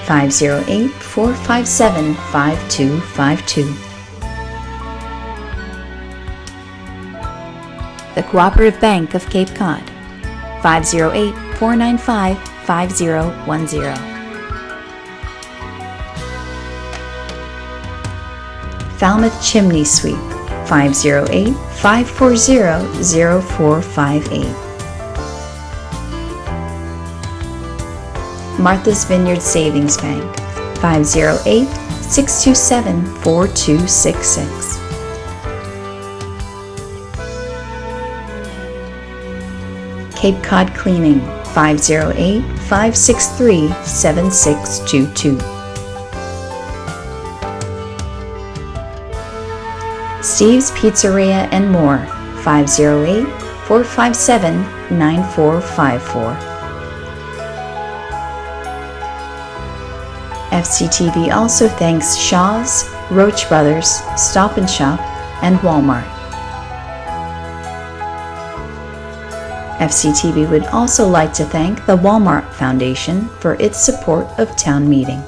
508-457-5252. The Cooperative Bank of Cape Cod, 508-495-5010. Falmouth Chimney Sweep, 508-540-0458. Martha's Vineyard Savings Bank, 508-627-4266. Cape Cod Cleaning, 508-563-7622. Steve's Pizzeria and More, 508-457-9454. FCTV also thanks Shaw's, Roach Brothers, Stop & Shop, and Walmart. FCTV would also like to thank the Walmart Foundation for its support of town meeting.